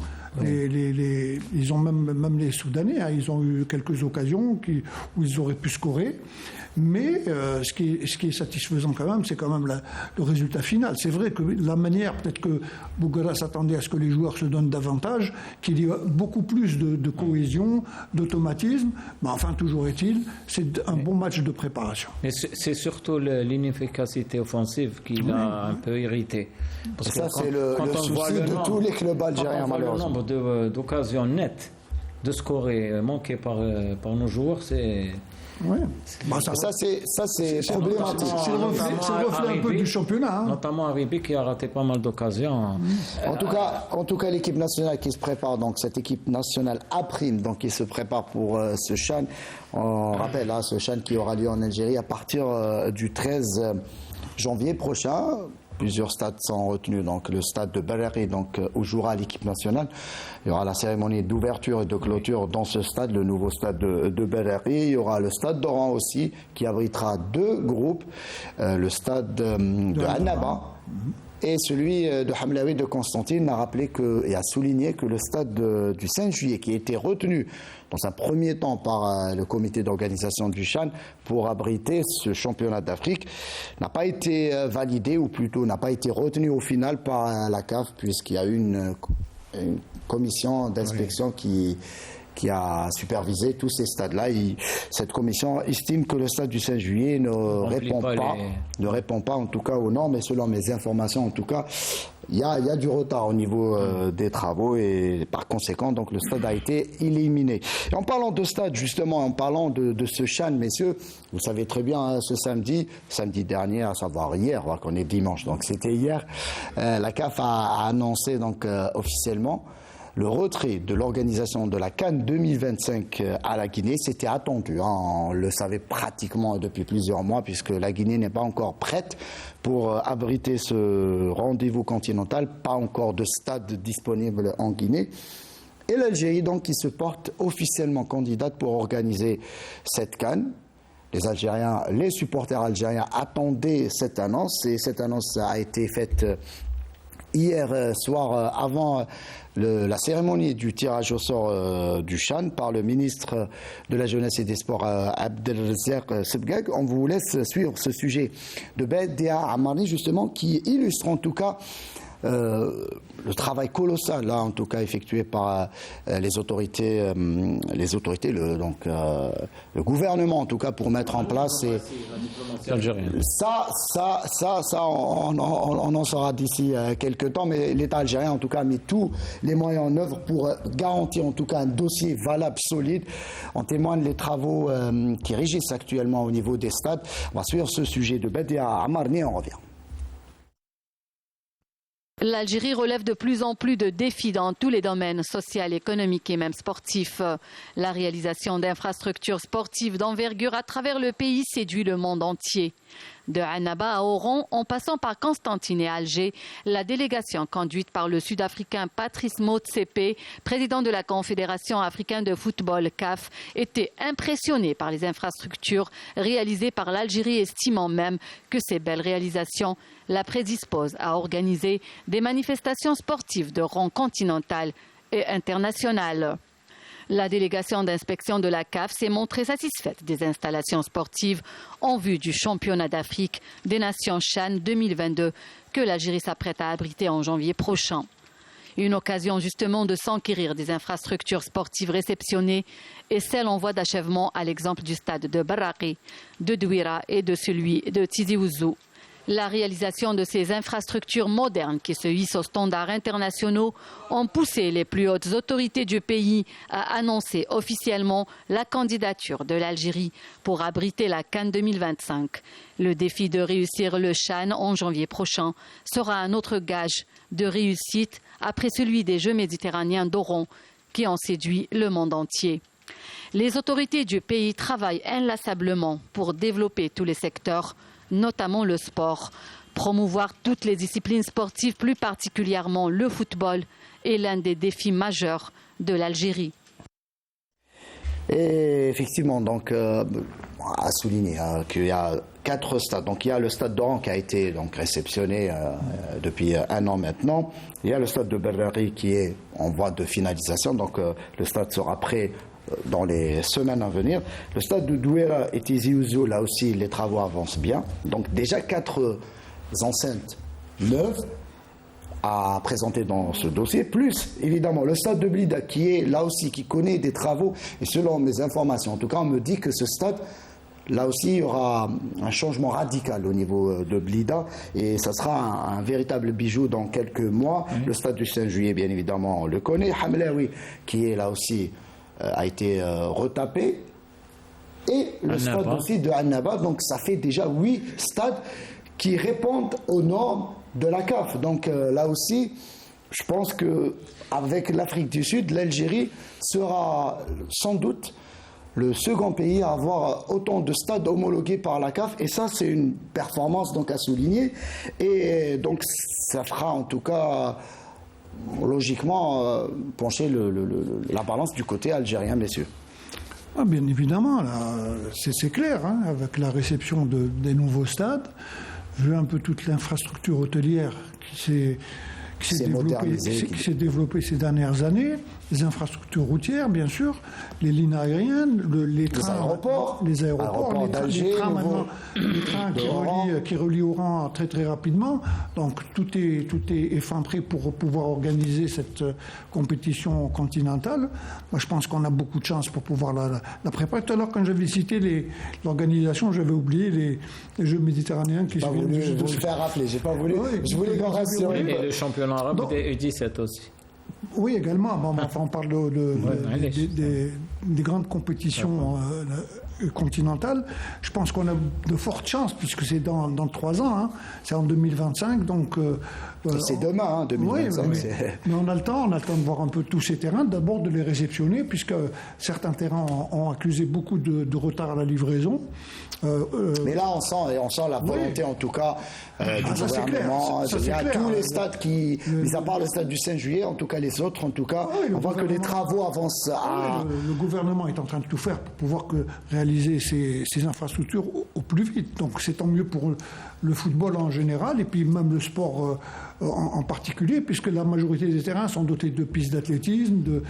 Ils ont même les Soudanais, ils ont eu quelques occasions où ils auraient pu scorer. Mais ce qui est satisfaisant quand même, c'est quand même le résultat final. C'est vrai que la manière, peut-être que Bougara s'attendait à ce que les joueurs se donnent davantage, qu'il y ait beaucoup plus de cohésion, d'automatisme. Mais enfin, toujours est-il, c'est un bon match de préparation. Mais c'est surtout l'inefficacité offensive qui l'a un peu irrité. Parce que c'est le souci de tous les clubs algériens, malheureusement. Le nombre d'occasions nettes de scorer manquées par nos joueurs, c'est... Ouais. Ça c'est problématique. C'est le reflet un peu du championnat. Notamment Haribi qui a raté pas mal d'occasions. En tout cas, l'équipe nationale qui se prépare, donc cette équipe nationale A-prime, donc qui se prépare pour ce CHAN. On rappelle ce CHAN qui aura lieu en Algérie à partir du 13 janvier prochain. Plusieurs stades sont retenus, donc le stade de Berari, donc où jouera l'équipe nationale. Il y aura la cérémonie d'ouverture et de clôture dans ce stade, le nouveau stade de Berari. Il y aura le stade d'Oran aussi, qui abritera 2 groupes, le stade de Annaba Et celui de Hamlaoui de Constantine a rappelé et a souligné que le stade du 5 juillet, qui a été retenu dans un premier temps par le comité d'organisation du CHAN pour abriter ce championnat d'Afrique, n'a pas été validé, ou plutôt n'a pas été retenu au final par la CAF, puisqu'il y a eu une commission d'inspection qui a supervisé tous ces stades-là. Cette commission estime que le stade du 5 juillet ne répond pas en tout cas aux normes, et selon mes informations en tout cas, il y a du retard au niveau des travaux, et par conséquent donc le stade a été éliminé. Et en parlant de stade justement, en parlant de ce CHAN, messieurs, vous savez très bien, hein, ce samedi dernier, à savoir hier, alors qu'on est dimanche, donc c'était hier, la CAF a annoncé donc officiellement le retrait de l'organisation de la CAN 2025 à la Guinée. C'était attendu, hein, on le savait pratiquement depuis plusieurs mois, puisque la Guinée n'est pas encore prête pour abriter ce rendez-vous continental, pas encore de stade disponible en Guinée. Et l'Algérie, donc, qui se porte officiellement candidate pour organiser cette CAN. Les supporters algériens attendaient cette annonce, et cette annonce a été faite hier soir avant la cérémonie du tirage au sort du CHAN par le ministre de la Jeunesse et des Sports Abdelrazak Sebgag. On vous laisse suivre ce sujet de Bedia Amarni, justement, qui illustre en tout cas le travail colossal là en tout cas effectué par les autorités, le gouvernement en tout cas, pour mettre en place ça on en saura d'ici quelques temps, mais l'État algérien en tout cas a mis tous les moyens en œuvre pour garantir en tout cas un dossier valable, solide. En témoignent les travaux qui régissent actuellement au niveau des stades. On va suivre ce sujet de Bedia Amarni, on revient. L'Algérie relève de plus en plus de défis dans tous les domaines, social, économique et même sportif. La réalisation d'infrastructures sportives d'envergure à travers le pays séduit le monde entier. De Annaba à Oran, en passant par Constantine et Alger, la délégation conduite par le Sud-Africain Patrice Motsepe, président de la Confédération africaine de football CAF, était impressionnée par les infrastructures réalisées par l'Algérie, estimant même que ces belles réalisations la prédisposent à organiser des manifestations sportives de rang continental et international. La délégation d'inspection de la CAF s'est montrée satisfaite des installations sportives en vue du championnat d'Afrique des Nations CHAN 2022 que l'Algérie s'apprête à abriter en janvier prochain. Une occasion justement de s'enquérir des infrastructures sportives réceptionnées et celles en voie d'achèvement, à l'exemple du stade de Barraqi, de Douira et de celui de Tizi Ouzou. La réalisation de ces infrastructures modernes qui se hissent aux standards internationaux ont poussé les plus hautes autorités du pays à annoncer officiellement la candidature de l'Algérie pour abriter la CAN 2025. Le défi de réussir le CHAN en janvier prochain sera un autre gage de réussite après celui des Jeux méditerranéens d'Oran qui ont séduit le monde entier. Les autorités du pays travaillent inlassablement pour développer tous les secteurs, notamment le sport. Promouvoir toutes les disciplines sportives, plus particulièrement le football, est l'un des défis majeurs de l'Algérie. Et effectivement, donc, à souligner qu'il y a 4 stades. Donc, il y a le stade d'Oran qui a été donc réceptionné depuis 1 an maintenant. Il y a le stade de Barraqi qui est en voie de finalisation. Donc, le stade sera prêt dans les semaines à venir. Le stade de Douira et Tizi Ouzou, là aussi, les travaux avancent bien. Donc déjà 4 enceintes neuves à présenter dans ce dossier, plus évidemment le stade de Blida qui est là aussi, qui connaît des travaux, et selon mes informations, en tout cas on me dit que ce stade, là aussi il y aura un changement radical au niveau de Blida, et ça sera un véritable bijou dans quelques mois. Le stade du 5 juillet, bien évidemment, on le connaît. Hamlaoui qui est là aussi a été retapé, et le stade aussi de Annaba. Donc ça fait déjà 8 stades qui répondent aux normes de la CAF. Donc là aussi, je pense qu'avec l'Afrique du Sud, l'Algérie sera sans doute le second pays à avoir autant de stades homologués par la CAF, et ça c'est une performance donc à souligner, et donc ça fera en tout cas logiquement pencher la balance du côté algérien, messieurs. Ah, bien évidemment, là, c'est clair, hein, avec la réception des nouveaux stades, vu un peu toute l'infrastructure hôtelière qui s'est développée ces dernières années, les infrastructures routières, bien sûr, les lignes aériennes, les trains, les aéroports, les trains maintenant, les trains qui relient Oran très très rapidement. Donc tout est fin prêt pour pouvoir organiser cette compétition continentale. Moi, je pense qu'on a beaucoup de chance pour pouvoir la préparer. Tout à l'heure, quand j'avais cité l'organisation, j'avais oublié les Jeux méditerranéens qui se viennent du judo. Je vais rappeler, j'ai pas voulu. Je voulais qu'on reste sur et le championnat arabe des U17 aussi. Oui, également. Bon, on parle des grandes compétitions continentales. Je pense qu'on a de fortes chances, puisque c'est dans 3 ans. Hein. C'est en 2025. Donc, c'est demain, 2025. Oui, mais on a le temps de voir un peu tous ces terrains. D'abord de les réceptionner, puisque certains terrains ont accusé beaucoup de retard à la livraison. Mais là, on sent la volonté, en tout cas, du gouvernement. Il y a tous les stades mis à part le stade du 5 juillet, en tout cas les autres, en tout cas, on voit que les travaux avancent. Le gouvernement est en train de tout faire pour pouvoir réaliser ces infrastructures au plus vite. Donc c'est tant mieux pour le football en général et puis même le sport en particulier, puisque la majorité des terrains sont dotés de pistes d'athlétisme.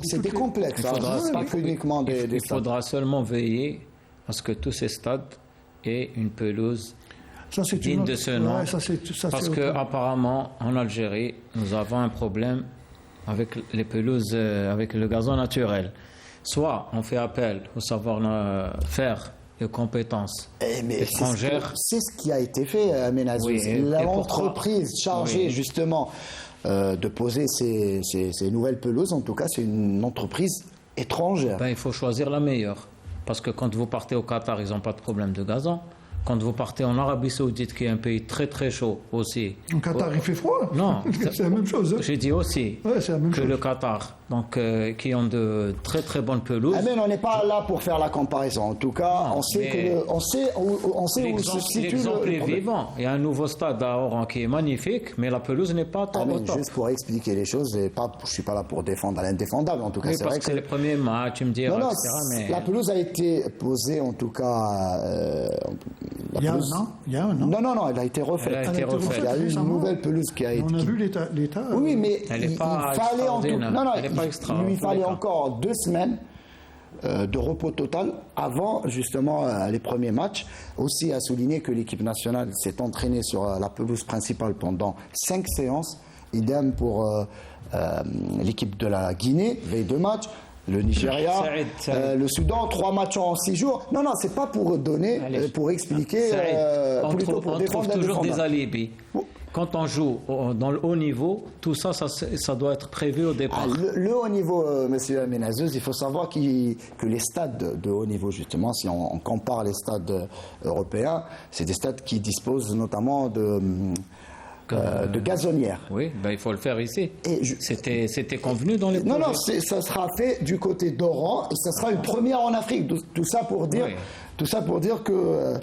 C'est des complexes, pas uniquement des stades. Il faudra seulement veiller à ce que tous ces stades aient une pelouse digne de ce nom. Parce qu'apparemment, en Algérie, nous avons un problème avec les pelouses, avec le gazon naturel. Soit on fait appel au savoir-faire et aux compétences étrangères. C'est ce qui a été fait, Amenazouz. L'entreprise chargée justement de poser ces nouvelles pelouses, en tout cas, c'est une entreprise étrangère. Il faut choisir la meilleure. Parce que quand vous partez au Qatar, ils n'ont pas de problème de gazon. Quand vous partez en Arabie Saoudite, qui est un pays très très chaud aussi. Au Qatar, il fait froid. Non, c'est la même chose. Hein. J'ai dit aussi que le Qatar, donc qui ont de très très bonnes pelouses. Mais on n'est pas là pour faire la comparaison. En tout cas, on sait où se situe l'exemple est vivant. Il y a un nouveau stade à Oran qui est magnifique, mais la pelouse n'est pas top. Juste pour expliquer les choses, je ne suis pas là pour défendre l'indéfendable. En tout cas, c'est vrai que c'est les premiers matchs, tu me diras, etc. Mais... La pelouse a été posée, en tout cas. Il y a un an. Non, elle a été refaite. Il y a eu une nouvelle pelouse qui a été. On a vu l'état. Oui, mais il fallait pas encore 2 semaines de repos total avant justement les premiers matchs. Aussi à souligner que l'équipe nationale s'est entraînée sur la pelouse principale pendant 5 séances. Idem pour l'équipe de la Guinée, veille de match. Le Nigeria, le Soudan, 3 matchs en 6 jours. Non, c'est pas pour donner, pour expliquer, plutôt pour défendre. On trouve toujours des alibis. Quand on joue dans le haut niveau, tout ça doit être prévu au départ. Le haut niveau, monsieur Amenazouz, il faut savoir que les stades de haut niveau, justement, si on compare les stades européens, c'est des stades qui disposent notamment de gazonnières. Oui, il faut le faire ici. C'était convenu dans les projets. Non, ça sera fait du côté d'Oran et ça sera une première en Afrique. Tout ça pour dire... Oui. Tout ça pour dire que...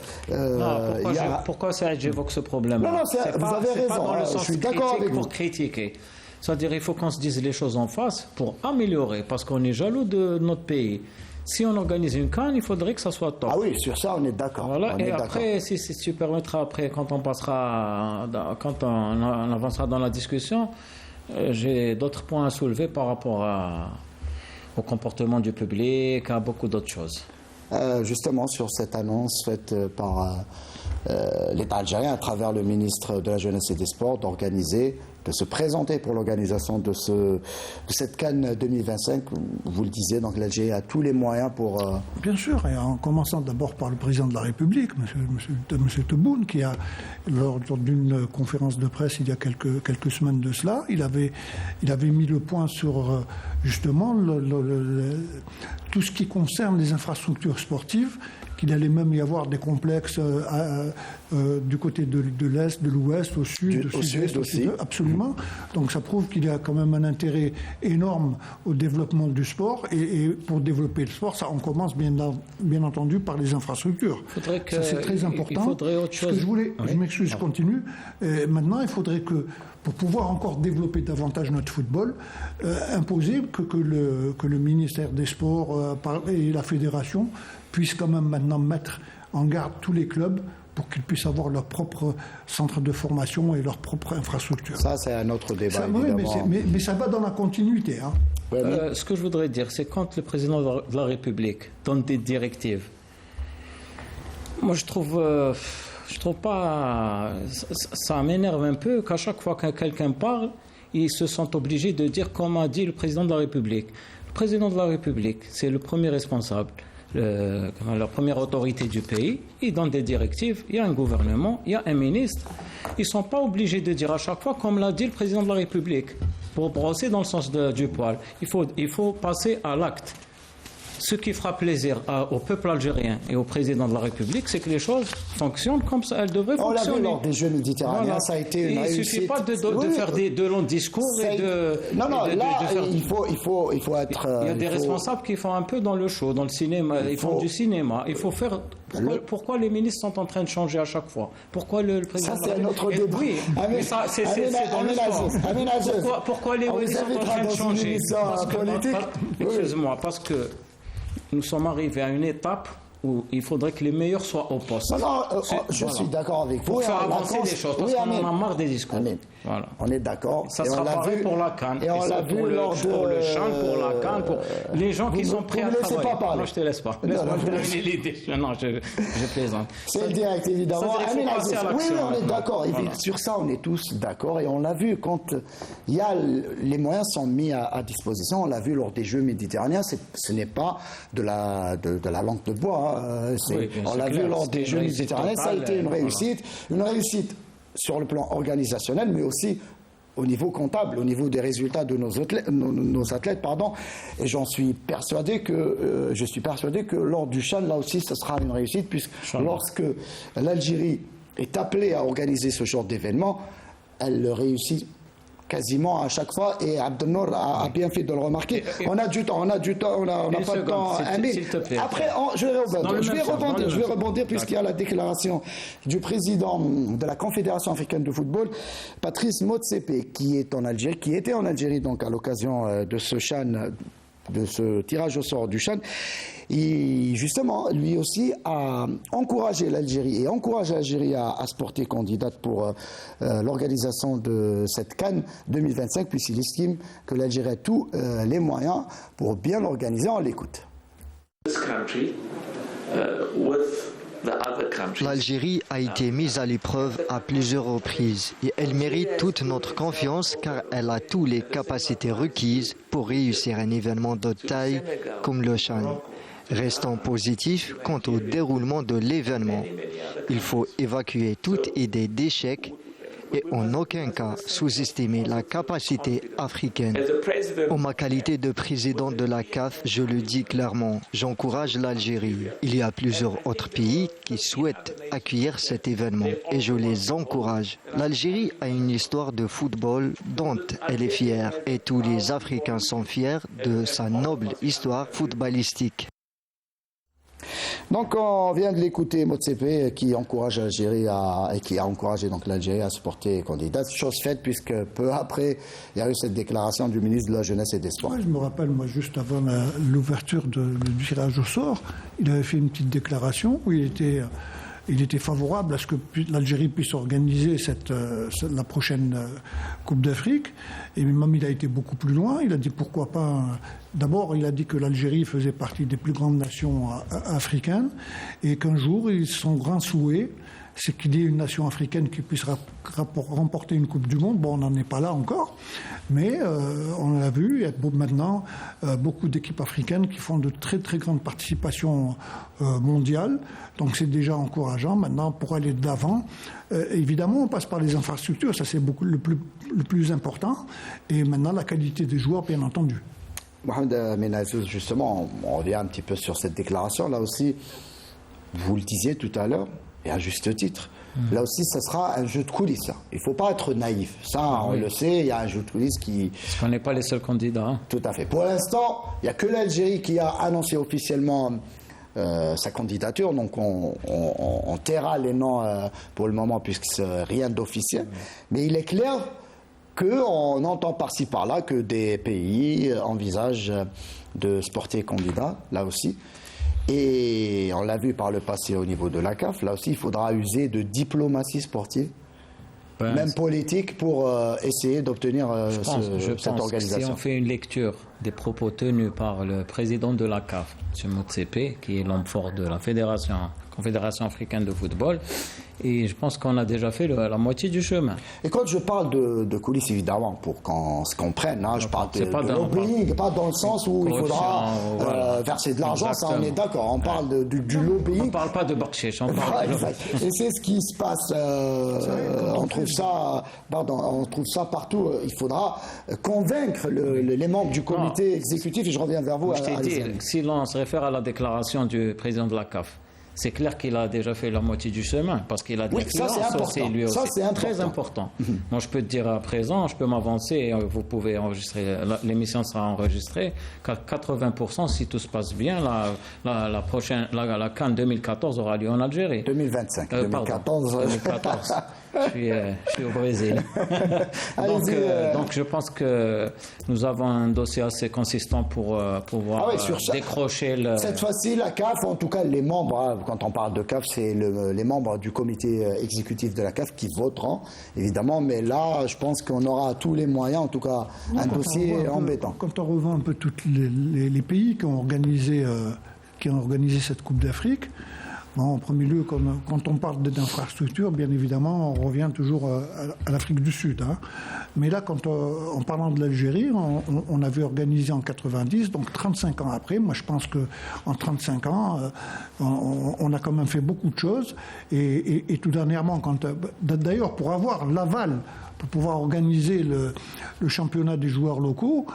pourquoi j'évoque ce problème? Non, vous avez raison. Je suis d'accord avec vous. Pour critiquer. C'est-à-dire il faut qu'on se dise les choses en face pour améliorer, parce qu'on est jaloux de notre pays. Si on organise une CAN, il faudrait que ça soit top. Ah oui, sur ça, on est d'accord. Voilà. Et après, si tu permettras, après, quand on avancera dans la discussion, j'ai d'autres points à soulever par rapport au comportement du public, à beaucoup d'autres choses. Justement, sur cette annonce faite par l'État algérien à travers le ministre de la Jeunesse et des Sports de se présenter pour l'organisation de cette CAN 2025. Vous le disiez, donc l'Algérie a tous les moyens pour... Bien sûr, et en commençant d'abord par le président de la République, M. Tebboune, qui a, lors d'une conférence de presse il y a quelques semaines de cela, il avait mis le point sur justement tout ce qui concerne les infrastructures sportives, qu'il allait même y avoir des complexes du côté de l'Est, de l'Ouest, au Sud, au Sud-Est aussi. Absolument. Donc ça prouve qu'il y a quand même un intérêt énorme au développement du sport. Et pour développer le sport, ça, on commence bien entendu par les infrastructures. Ça, c'est très important. Il faudrait autre chose. Je m'excuse, je continue. Maintenant, il faudrait que, pour pouvoir encore développer davantage notre football, imposer que le ministère des Sports et la fédération puissent quand même maintenant mettre en garde tous les clubs pour qu'ils puissent avoir leur propre centre de formation et leur propre infrastructure. Ça, c'est un autre débat, évidemment. Mais ça va dans la continuité. Hein. Ce que je voudrais dire, c'est quand le président de la République donne des directives, moi je trouve pas... Ça m'énerve un peu qu'à chaque fois que quelqu'un parle, ils se sentent obligés de dire comme a dit le président de la République. Le président de la République, c'est le premier responsable, la première autorité du pays. Il donne des directives, il y a un gouvernement, il y a un ministre. Ils ne sont pas obligés de dire à chaque fois comme l'a dit le président de la République. Pour brosser dans le sens du poil, il faut passer à l'acte. Ce qui fera plaisir au peuple algérien et au président de la République, c'est que les choses fonctionnent comme ça, elles devraient fonctionner. On l'a vu lors des Jeux méditerranéens, voilà. Ça a été une réussite. Il ne suffit pas de faire de longs discours et de... Non, là, il faut être... Il y a des responsables qui font un peu dans le show, dans le cinéma, ils font du cinéma. Il faut faire... Pourquoi les ministres sont en train de changer à chaque fois? Pourquoi le président... Ça, c'est un autre débat. Oui, mais ça, c'est dans le sport. Pourquoi les ministres sont en train de changer? Excuse-moi, parce que nous sommes arrivés à une étape où il faudrait que les meilleurs soient au poste. Je suis d'accord avec vous. Pour faire avancer les choses, parce qu'on en a marre des discours. Voilà. On est d'accord. Ça sera pareil pour la CAN. Et on l'a vu pour le CHAN, pour la CAN, pour les gens qui sont prêts à travailler. Pas parler. Non, je te laisse pas. Laisse-moi terminer l'idée. Non, je plaisante. C'est direct, évidemment. Oui, on est d'accord. Sur ça, on est tous d'accord. Et on l'a vu quand les moyens sont mis à disposition. On l'a vu lors des Jeux méditerranéens. Ce n'est pas de la langue de bois. On l'a vu lors des Jeux méditerranéens. Ça a été une réussite. Une réussite sur le plan organisationnel, mais aussi au niveau comptable, au niveau des résultats de nos athlètes, et je suis persuadé que lors du CHAN, là aussi, ce sera une réussite, puisque lorsque l'Algérie est appelée à organiser ce genre d'événement, elle le réussit quasiment à chaque fois, et Abdelnour a bien fait de le remarquer. On a du temps, on n'a pas de temps. Après, je vais rebondir puisqu'il y a la déclaration du président de la Confédération africaine de football, Patrice Motsepe, qui était en Algérie donc à l'occasion de ce CHAN, de ce tirage au sort du CHAN. Et justement, lui aussi a encouragé l'Algérie et encourage l'Algérie à se porter candidate pour l'organisation de cette CAN 2025, puisqu'il estime que l'Algérie a tous les moyens pour bien l'organiser. On l'écoute. L'Algérie a été mise à l'épreuve à plusieurs reprises et elle mérite toute notre confiance car elle a toutes les capacités requises pour réussir un événement de taille comme le CHAN. Restons positifs quant au déroulement de l'événement. Il faut évacuer toute idée d'échec et en aucun cas sous-estimer la capacité africaine. En ma qualité de président de la CAF, je le dis clairement, j'encourage l'Algérie. Il y a plusieurs autres pays qui souhaitent accueillir cet événement et je les encourage. L'Algérie a une histoire de football dont elle est fière et tous les Africains sont fiers de sa noble histoire footballistique. Donc on vient de l'écouter, Motsepe, qui encourage l'Algérie et qui a encouragé donc l'Algérie à se porter candidate. Chose faite puisque peu après il y a eu cette déclaration du ministre de la Jeunesse et des Sports. Je me rappelle, moi, juste avant l'ouverture du tirage au sort, il avait fait une petite déclaration où il était favorable à ce que l'Algérie puisse organiser la prochaine Coupe d'Afrique. Et même il a été beaucoup plus loin. Il a dit pourquoi pas. D'abord, il a dit que l'Algérie faisait partie des plus grandes nations africaines et qu'un jour, son grand souhait, c'est qu'il y ait une nation africaine qui puisse remporter une Coupe du Monde. Bon, on n'en est pas là encore, mais on l'a vu, il y a maintenant beaucoup d'équipes africaines qui font de très très grandes participations mondiales. Donc c'est déjà encourageant. Maintenant, pour aller de l'avant, évidemment, on passe par les infrastructures, ça c'est le plus important. Et maintenant, la qualité des joueurs, bien entendu. Mohamed Menazouz, justement, on revient un petit peu sur cette déclaration. Là aussi, vous le disiez tout à l'heure, et à juste titre. Là aussi, ça sera un jeu de coulisses. Il ne faut pas être naïf. Ça, on le sait, il y a un jeu de coulisses qui... Parce qu'on n'est pas les seuls candidats. Hein. Tout à fait. Pour l'instant, il n'y a que l'Algérie qui a annoncé officiellement sa candidature. Donc, on taira les noms pour le moment, puisque c'est rien d'officiel. Mais il est clair qu'on entend par-ci, par-là que des pays envisagent de se porter candidat, là aussi. Et on l'a vu par le passé au niveau de la CAF, là aussi il faudra user de diplomatie sportive, même politique, pour essayer d'obtenir cette organisation. Si on fait une lecture des propos tenus par le président de la CAF, M. Motsepe, qui est l'homme fort de la Confédération africaine de football, et je pense qu'on a déjà fait la moitié du chemin. Et quand je parle de coulisses, évidemment, pour qu'on se comprenne, je parle de lobbying, pas dans le sens où il faudra verser de l'argent, ça on est d'accord. On parle du lobbying. On ne parle pas de bakshish, on parle Et c'est ce qui se passe. On trouve ça partout. Il faudra convaincre les membres du comité exécutif, et je reviens vers vous. Je t'ai dit, si l'on se réfère à la déclaration du président de la CAF, c'est clair qu'il a déjà fait la moitié du chemin, parce qu'il a des influences aussi, lui aussi. Ça, c'est très important. Moi, je peux te dire à présent, je peux m'avancer, vous pouvez enregistrer, l'émission sera enregistrée, qu'à 80%, si tout se passe bien, la CAN 2014 aura lieu en Algérie. 2025, 2014. Je suis au Brésil. Donc je pense que nous avons un dossier assez consistant pour pouvoir décrocher Cette fois-ci, la CAF, en tout cas les membres, quand on parle de CAF, c'est les membres du comité exécutif de la CAF qui voteront, évidemment, mais là, je pense qu'on aura tous les moyens, en tout cas, un dossier embêtant. Quand on revoit un peu tous les pays qui ont organisé cette Coupe d'Afrique, en premier lieu, quand on parle d'infrastructures, bien évidemment, on revient toujours à l'Afrique du Sud. Mais là, en parlant de l'Algérie, on avait organisé en 90, donc 35 ans après. Moi, je pense qu'en 35 ans, on a quand même fait beaucoup de choses. Et tout dernièrement, d'ailleurs, pour avoir l'aval, pour pouvoir organiser le championnat des joueurs locaux,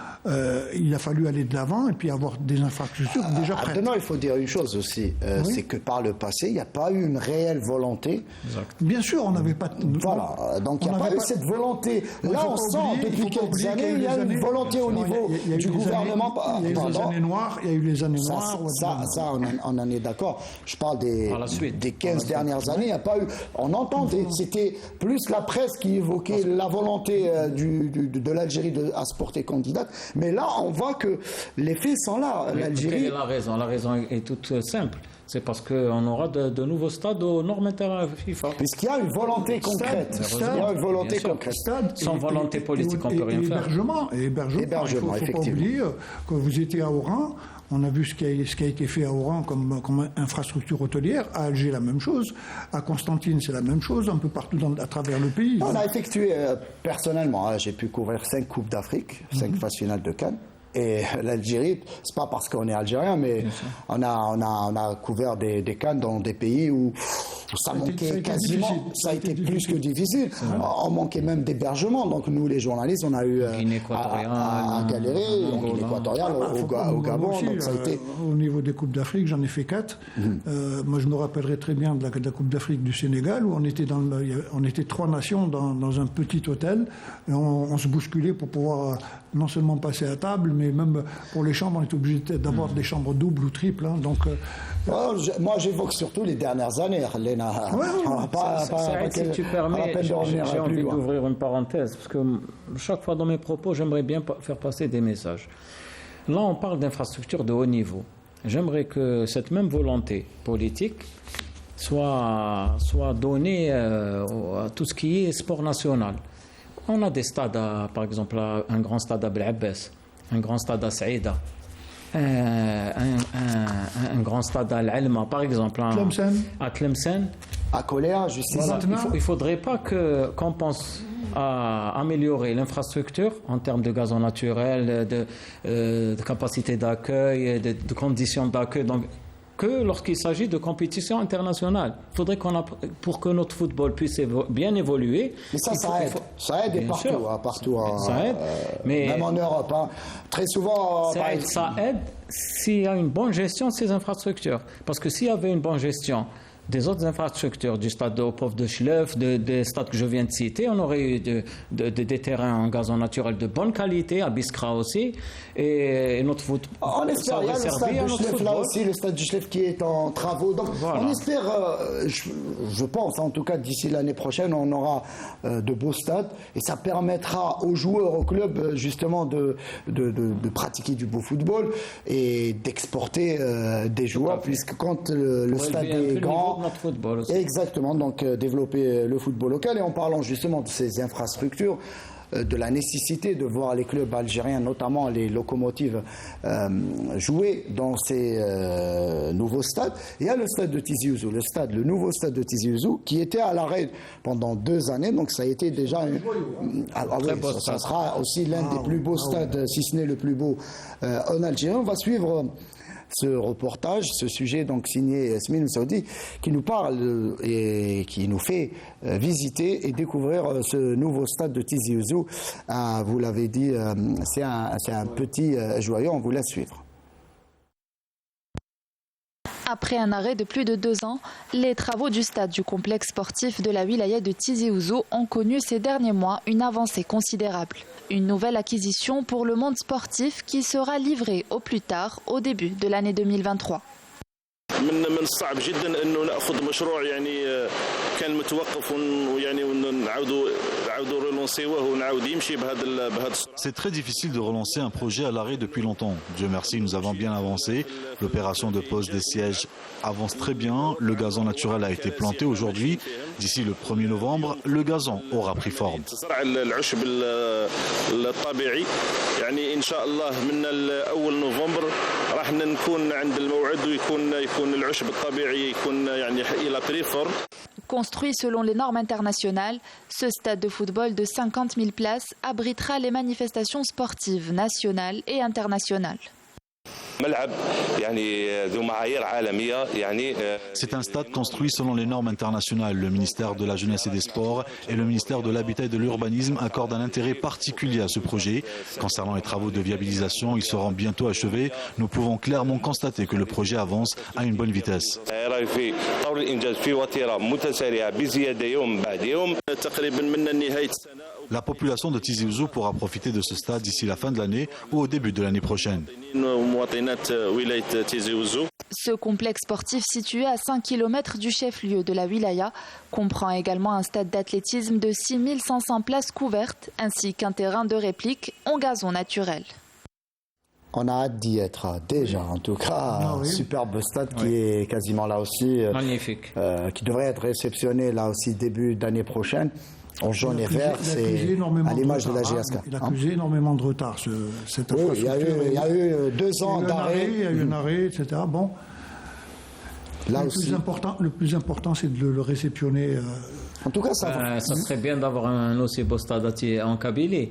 il a fallu aller de l'avant et puis avoir des infrastructures déjà prêtes. Maintenant, il faut dire une chose aussi, c'est que par le passé, il n'y a pas eu une réelle volonté. Exact. Bien sûr, on n'avait pas... Voilà, donc il n'y a pas eu cette volonté. Là, on sent depuis quelques années, il y a une volonté au niveau du gouvernement. Il y a eu les années noires, il y a eu les années noires. Ça, on en est d'accord. Je parle des 15 dernières années, il n'y a pas eu... On entendait, c'était plus la presse qui évoquait la volonté de l'Algérie à se porter candidate, mais là on voit que les faits sont là. L'Algérie... La raison est toute simple. C'est parce qu'on aura de nouveaux stades aux normes inter-FIFA. Puisqu'il y a une volonté concrète. Sans volonté politique, on ne peut rien faire. Hébergement, il ne faut pas oublier que vous étiez à Oran. On a vu ce qui a été fait à Oran comme infrastructure hôtelière. À Alger, la même chose. À Constantine, c'est la même chose. Un peu partout à travers le pays. On a effectué, personnellement, j'ai pu couvrir 5 Coupes d'Afrique, 5 phases finales de CAN. Et l'Algérie, c'est pas parce qu'on est algérien, mais on a couvert des CAN dans des pays où ça manquait quasiment, ça a été plus que difficile. On manquait même d'hébergement. Donc nous, les journalistes, on a eu à galérer, Guinée équatoriale, au Gabon. Donc ça a été... Au niveau des Coupes d'Afrique, j'en ai fait 4. Moi, je me rappellerai très bien de la Coupe d'Afrique du Sénégal, où on était 3 nations dans un petit hôtel. Et on se bousculait pour pouvoir non seulement passer à table, mais même pour les chambres, on était obligé d'avoir des chambres doubles ou triples. Donc, moi, j'évoque surtout les dernières années, Léna. Si tu permets, j'ai envie d'ouvrir une parenthèse, parce que chaque fois dans mes propos, j'aimerais bien faire passer des messages. Là, on parle d'infrastructures de haut niveau. J'aimerais que cette même volonté politique soit donnée à tout ce qui est sport national. On a des stades, par exemple, un grand stade à Bel'Abbas, un grand stade à Saïda, un grand stade à Al-Alma, par exemple, à Tlemcen. À Koléa, justement. Il ne faudrait pas qu'on pense à améliorer l'infrastructure en termes de gazon naturel, de capacité d'accueil, de conditions d'accueil. Donc, que lorsqu'il s'agit de compétitions internationales. Il faudrait pour que notre football puisse bien évoluer. Mais ça aide. Ça aide partout. Ça aide. Même en Europe. Très souvent... Ça aide s'il y a une bonne gestion de ces infrastructures. Parce que s'il y avait une bonne gestion des autres infrastructures, du stade de Opov de Schleuf, des stades que je viens de citer. On aurait eu des terrains en gazon naturel de bonne qualité, à Biskra aussi. Et notre foot. On espère, il y a le stade de Schleuf là aussi, le stade de Schleuf qui est en travaux. Donc voilà. On espère, je pense en tout cas d'ici l'année prochaine, on aura de beaux stades et ça permettra aux joueurs, aux clubs justement de pratiquer du beau football et d'exporter des joueurs, puisque quand le stade est grand, notre football aussi. Exactement, donc développer le football local. Et en parlant justement de ces infrastructures, de la nécessité de voir les clubs algériens, notamment les locomotives, jouer dans ces nouveaux stades. Il y a le stade de Tizi Ouzou, le nouveau stade de Tizi Ouzou, qui était à l'arrêt pendant 2 années, donc ça a été déjà ça sera aussi l'un des plus beaux stades, si ce n'est le plus beau en Algérie. On va suivre ce reportage, ce sujet donc signé Yasmine Saoudi, qui nous parle et qui nous fait visiter et découvrir ce nouveau stade de Tizi Ouzou. Vous l'avez dit, c'est un petit joyau, on vous laisse suivre. Après un arrêt de plus de 2 ans, les travaux du stade du complexe sportif de la wilaya de Tizi Ouzou ont connu ces derniers mois une avancée considérable. Une nouvelle acquisition pour le monde sportif qui sera livrée au plus tard au début de l'année 2023. من الصعب جدا انه ناخذ مشروع يعني كان متوقف ويعني ونعاودوا ريلونسيوه ونعاود يمشي بهذا. C'est très difficile de relancer un projet à l'arrêt depuis longtemps. Dieu merci, nous avons bien avancé. L'opération de pose des sièges avance très bien. Le gazon naturel a été planté aujourd'hui. D'ici le 1er novembre, le gazon aura pris forme. العشب الطبيعي يعني ان شاء الله من اول نوفمبر راح نكون عند الموعد ويكون العشب الطبيعي يكون يعني الى بري فورم. Construit selon les normes internationales, ce stade de football de 50 000 places abritera les manifestations sportives nationales et internationales. C'est un stade construit selon les normes internationales. Le ministère de la Jeunesse et des Sports et le ministère de l'Habitat et de l'Urbanisme accordent un intérêt particulier à ce projet. Concernant les travaux de viabilisation, ils seront bientôt achevés. Nous pouvons clairement constater que le projet avance à une bonne vitesse. La population de Tizi Ouzou pourra profiter de ce stade d'ici la fin de l'année ou au début de l'année prochaine. Ce complexe sportif situé à 5 km du chef-lieu de la wilaya comprend également un stade d'athlétisme de 6500 places couvertes ainsi qu'un terrain de réplique en gazon naturel. On a hâte d'y être déjà, en tout cas, superbe stade qui est quasiment là aussi, magnifique, qui devrait être réceptionné là aussi début d'année prochaine. En jaune et vert, c'est à l'image de la GSK. Il a accusé énormément de retard, cette infrastructure. Il y a eu 2 ans d'arrêt. Il y a eu un arrêt, etc. Bon. Là le plus important, c'est de le réceptionner. En tout cas, ça serait bien d'avoir un aussi beau stade en Kabylie.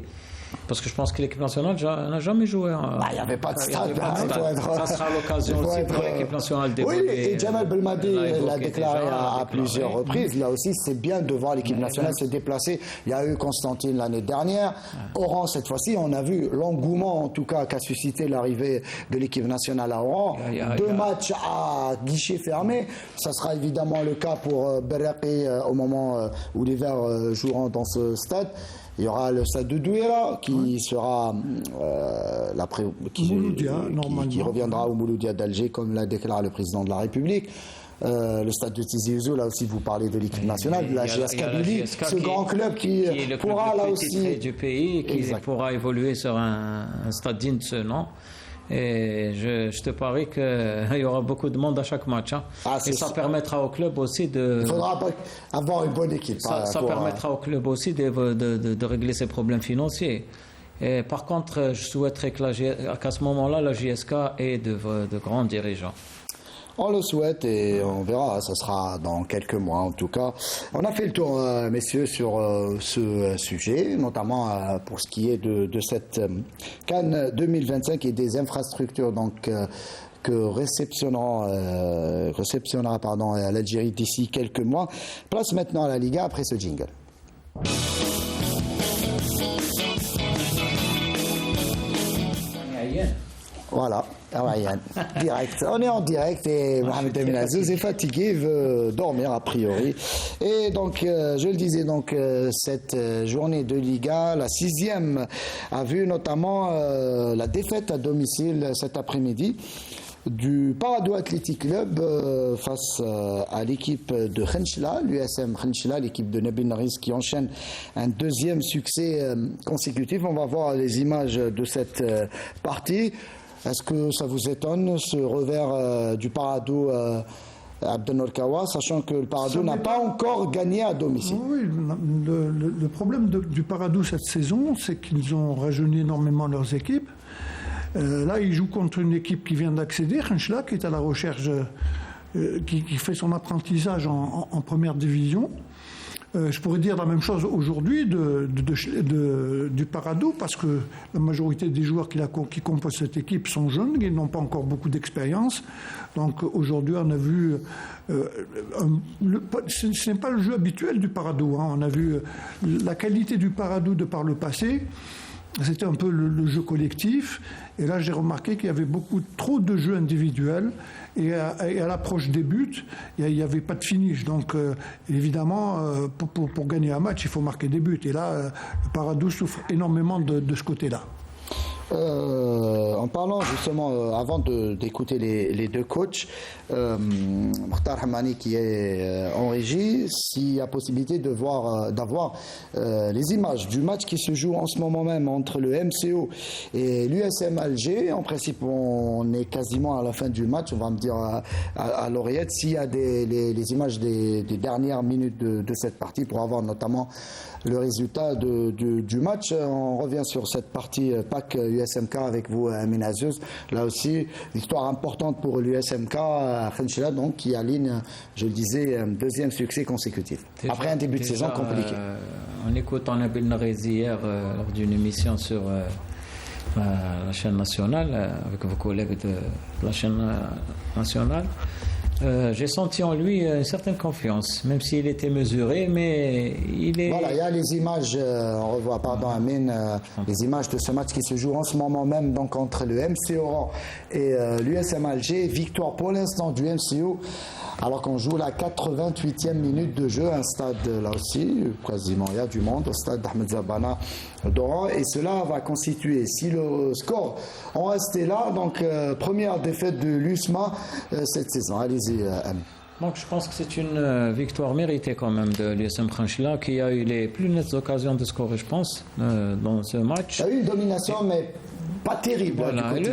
Parce que je pense que l'équipe nationale n'a jamais joué. Il n'y avait pas de stade. Ça sera l'occasion aussi pour l'équipe nationale d'évoluer. Oui, et Jamal Belmadi l'a déclaré à plusieurs reprises. Là aussi, c'est bien de voir l'équipe nationale se déplacer. Il y a eu Constantine l'année dernière. Oran, cette fois-ci, on a vu l'engouement, en tout cas, qu'a suscité l'arrivée de l'équipe nationale à Oran. 2 matchs à guichet fermé. Ça sera évidemment le cas pour Berraqi au moment où les Verts joueront dans ce stade. Il y aura le stade de Douéra qui sera qui reviendra au Mouloudia d'Alger, comme l'a déclaré le président de la République. Le stade de Tizi Ouzou, là aussi vous parlez de l'équipe nationale, de la GS Kabylie, ce grand club qui pourra là aussi du pays, qui pourra évoluer sur un stade digne de ce nom. Et je te parie qu'il y aura beaucoup de monde à chaque match. Et ça permettra au club aussi de... Il faudra avoir une bonne équipe. Ça permettra au club aussi de régler ses problèmes financiers. Et par contre, je souhaiterais qu'à ce moment-là, la JSK ait de grands dirigeants. On le souhaite et on verra, ça sera dans quelques mois en tout cas. On a fait le tour, messieurs, sur ce sujet, notamment pour ce qui est de cette CAN 2025 et des infrastructures donc, que réceptionnera l'Algérie d'ici quelques mois. Place maintenant à la Liga après ce jingle. Voilà, Ryan, direct. On est en direct et Mohamed Amin Azouz est fatigué, il veut dormir a priori. Et donc, je le disais, donc cette journée de Liga, la 6e, a vu notamment la défaite à domicile cet après-midi du Paradou Athletic Club face à l'équipe de Khenchela, l'USM Khenchela, l'équipe de Nabil Nariz qui enchaîne un deuxième succès consécutif. On va voir les images de cette partie. Est-ce que ça vous étonne, ce revers du Paradou Abdennour Kawa, sachant que le Paradou n'a pas encore gagné à domicile? Oui, le problème du Paradou cette saison, c'est qu'ils ont rajeuni énormément leurs équipes. Là, ils jouent contre une équipe qui vient d'accéder, Khenchela, qui est à la recherche, qui fait son apprentissage en première division. Je pourrais dire la même chose aujourd'hui du Paradou, parce que la majorité des joueurs qui composent cette équipe sont jeunes, ils n'ont pas encore beaucoup d'expérience. Donc aujourd'hui, on a vu... ce n'est pas le jeu habituel du Paradou. On a vu la qualité du Paradou de par le passé. C'était un peu le jeu collectif. Et là, j'ai remarqué qu'il y avait trop de jeux individuels. Et à l'approche des buts, il n'y avait pas de finish. Donc, évidemment, pour gagner un match, il faut marquer des buts. Et là, le Paradou souffre énormément de ce côté-là. En parlant justement, avant d'écouter les deux coachs, Mokhtar Hamani qui est en régie, s'il y a possibilité d'avoir les images du match qui se joue en ce moment même entre le MCO et l'USM Alger. En principe, on est quasiment à la fin du match. On va me dire à l'oreillette s'il y a les images des dernières minutes de cette partie pour avoir notamment le résultat du match. On revient sur cette partie PAC USMK avec vous, Amin Azouz. Là aussi, victoire importante pour l'USMK à Khenchela, donc qui aligne, je le disais, un deuxième succès consécutif. Après un début de saison compliqué. En écoutant Nabil Nariz hier lors d'une émission sur la chaîne nationale, avec vos collègues de la chaîne nationale, j'ai senti en lui une certaine confiance, même s'il était mesuré, mais il est... Voilà, il y a les images, on revoit, pardon Amin, les images de ce match qui se joue en ce moment même, donc entre le MC Oran et l'USM Alger. Victoire pour l'instant du MCO, alors qu'on joue la 88e minute de jeu, un stade là aussi, quasiment il y a du monde, au stade d'Ahmed Zabana d'Oran, et cela va constituer, si le score en restait là, donc première défaite de l'USMA cette saison. Allez-y, Anne. Donc je pense que c'est une victoire méritée quand même de l'USM Khenchela qui a eu les plus nettes occasions de scorer, je pense, dans ce match. Il y a eu une domination, mais pas terrible. Voilà. Il y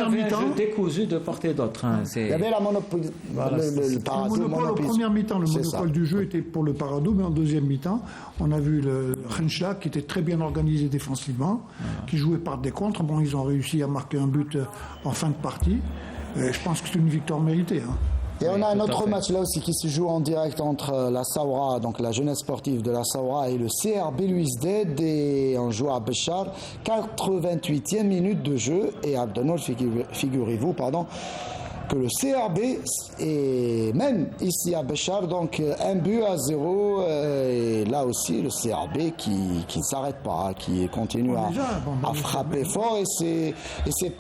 avait un jeu décousu de part et d'autre. Il y avait la monopole. Le monopole en première mi-temps, le monopole du jeu était pour le Paradou, mais en deuxième mi-temps, on a vu le Khenchela qui était très bien organisé défensivement, qui jouait par des contres. Bon, ils ont réussi à marquer un but en fin de partie. Et je pense que c'est une victoire méritée. Et on a un autre match là aussi qui se joue en direct entre la Saoura, donc la jeunesse sportive de la Saoura, et le CRB Louis-Ded, et on joue à Béchar, 88e minute de jeu, et Abdennour, figurez-vous, que le CRB est même ici à Béchar, donc 1-0, et là aussi le CRB qui ne s'arrête pas, qui continue à frapper fort, et c'est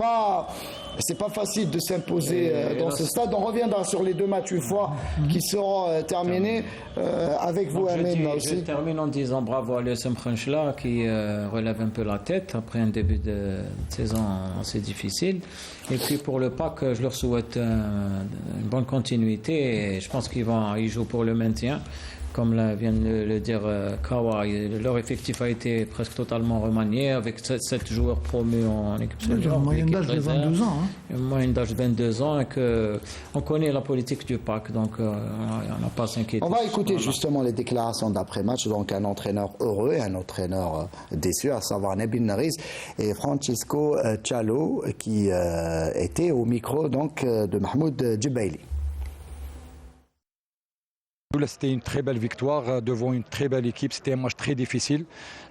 pas facile de s'imposer dans ce stade. On reviendra sur les deux matchs une fois qui seront terminés avec vous, Amin. Je termine en disant bravo à l'USM Khenchela qui relève un peu la tête après un début de saison assez difficile. Et puis pour le PAC, je leur souhaite une bonne continuité. Et je pense qu'ils jouent pour le maintien. Comme vient de le dire Kawa, leur effectif a été presque totalement remanié avec 7 joueurs promus en équipe senior. Une moyenne d'âge de 22 ans. Une moyenne d'âge de 22 ans et qu'on connaît la politique du PAC, donc on n'a pas à s'inquiéter. On va écouter justement les déclarations d'après-match, donc un entraîneur heureux et un entraîneur déçu, à savoir Nabil Nariz et Francisco Chalo qui était au micro donc, de Mahmoud Djebaili. C'était une très belle victoire devant une très belle équipe. C'était un match très difficile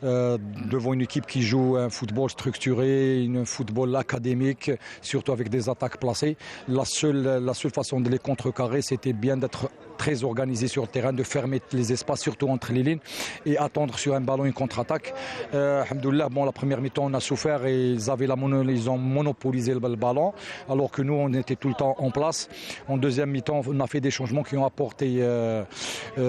devant une équipe qui joue un football structuré, un football académique, surtout avec des attaques placées. La seule façon de les contrecarrer, c'était bien d'être très organisé sur le terrain, de fermer les espaces, surtout entre les lignes, et attendre sur un ballon une contre-attaque. Alhamdoulilah, la première mi-temps, on a souffert et ils ont monopolisé le ballon, alors que nous, on était tout le temps en place. En deuxième mi-temps, on a fait des changements qui ont apporté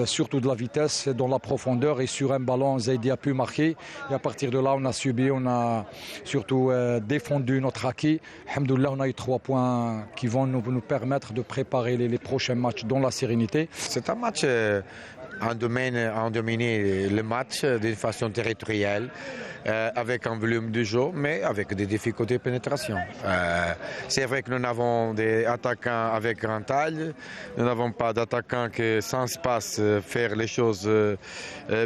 surtout de la vitesse dans la profondeur, et sur un ballon, Zaidi a pu marquer. Et à partir de là, on a surtout défendu notre acquis. Alhamdoulilah, on a eu 3 points qui vont nous permettre de préparer les prochains matchs dans la sérénité. C'est un match a dominé le match d'une façon territoriale, avec un volume de jeu, mais avec des difficultés de pénétration. C'est vrai que nous avons des attaquants avec grande taille, nous n'avons pas d'attaquants qui, sans espace, faire les choses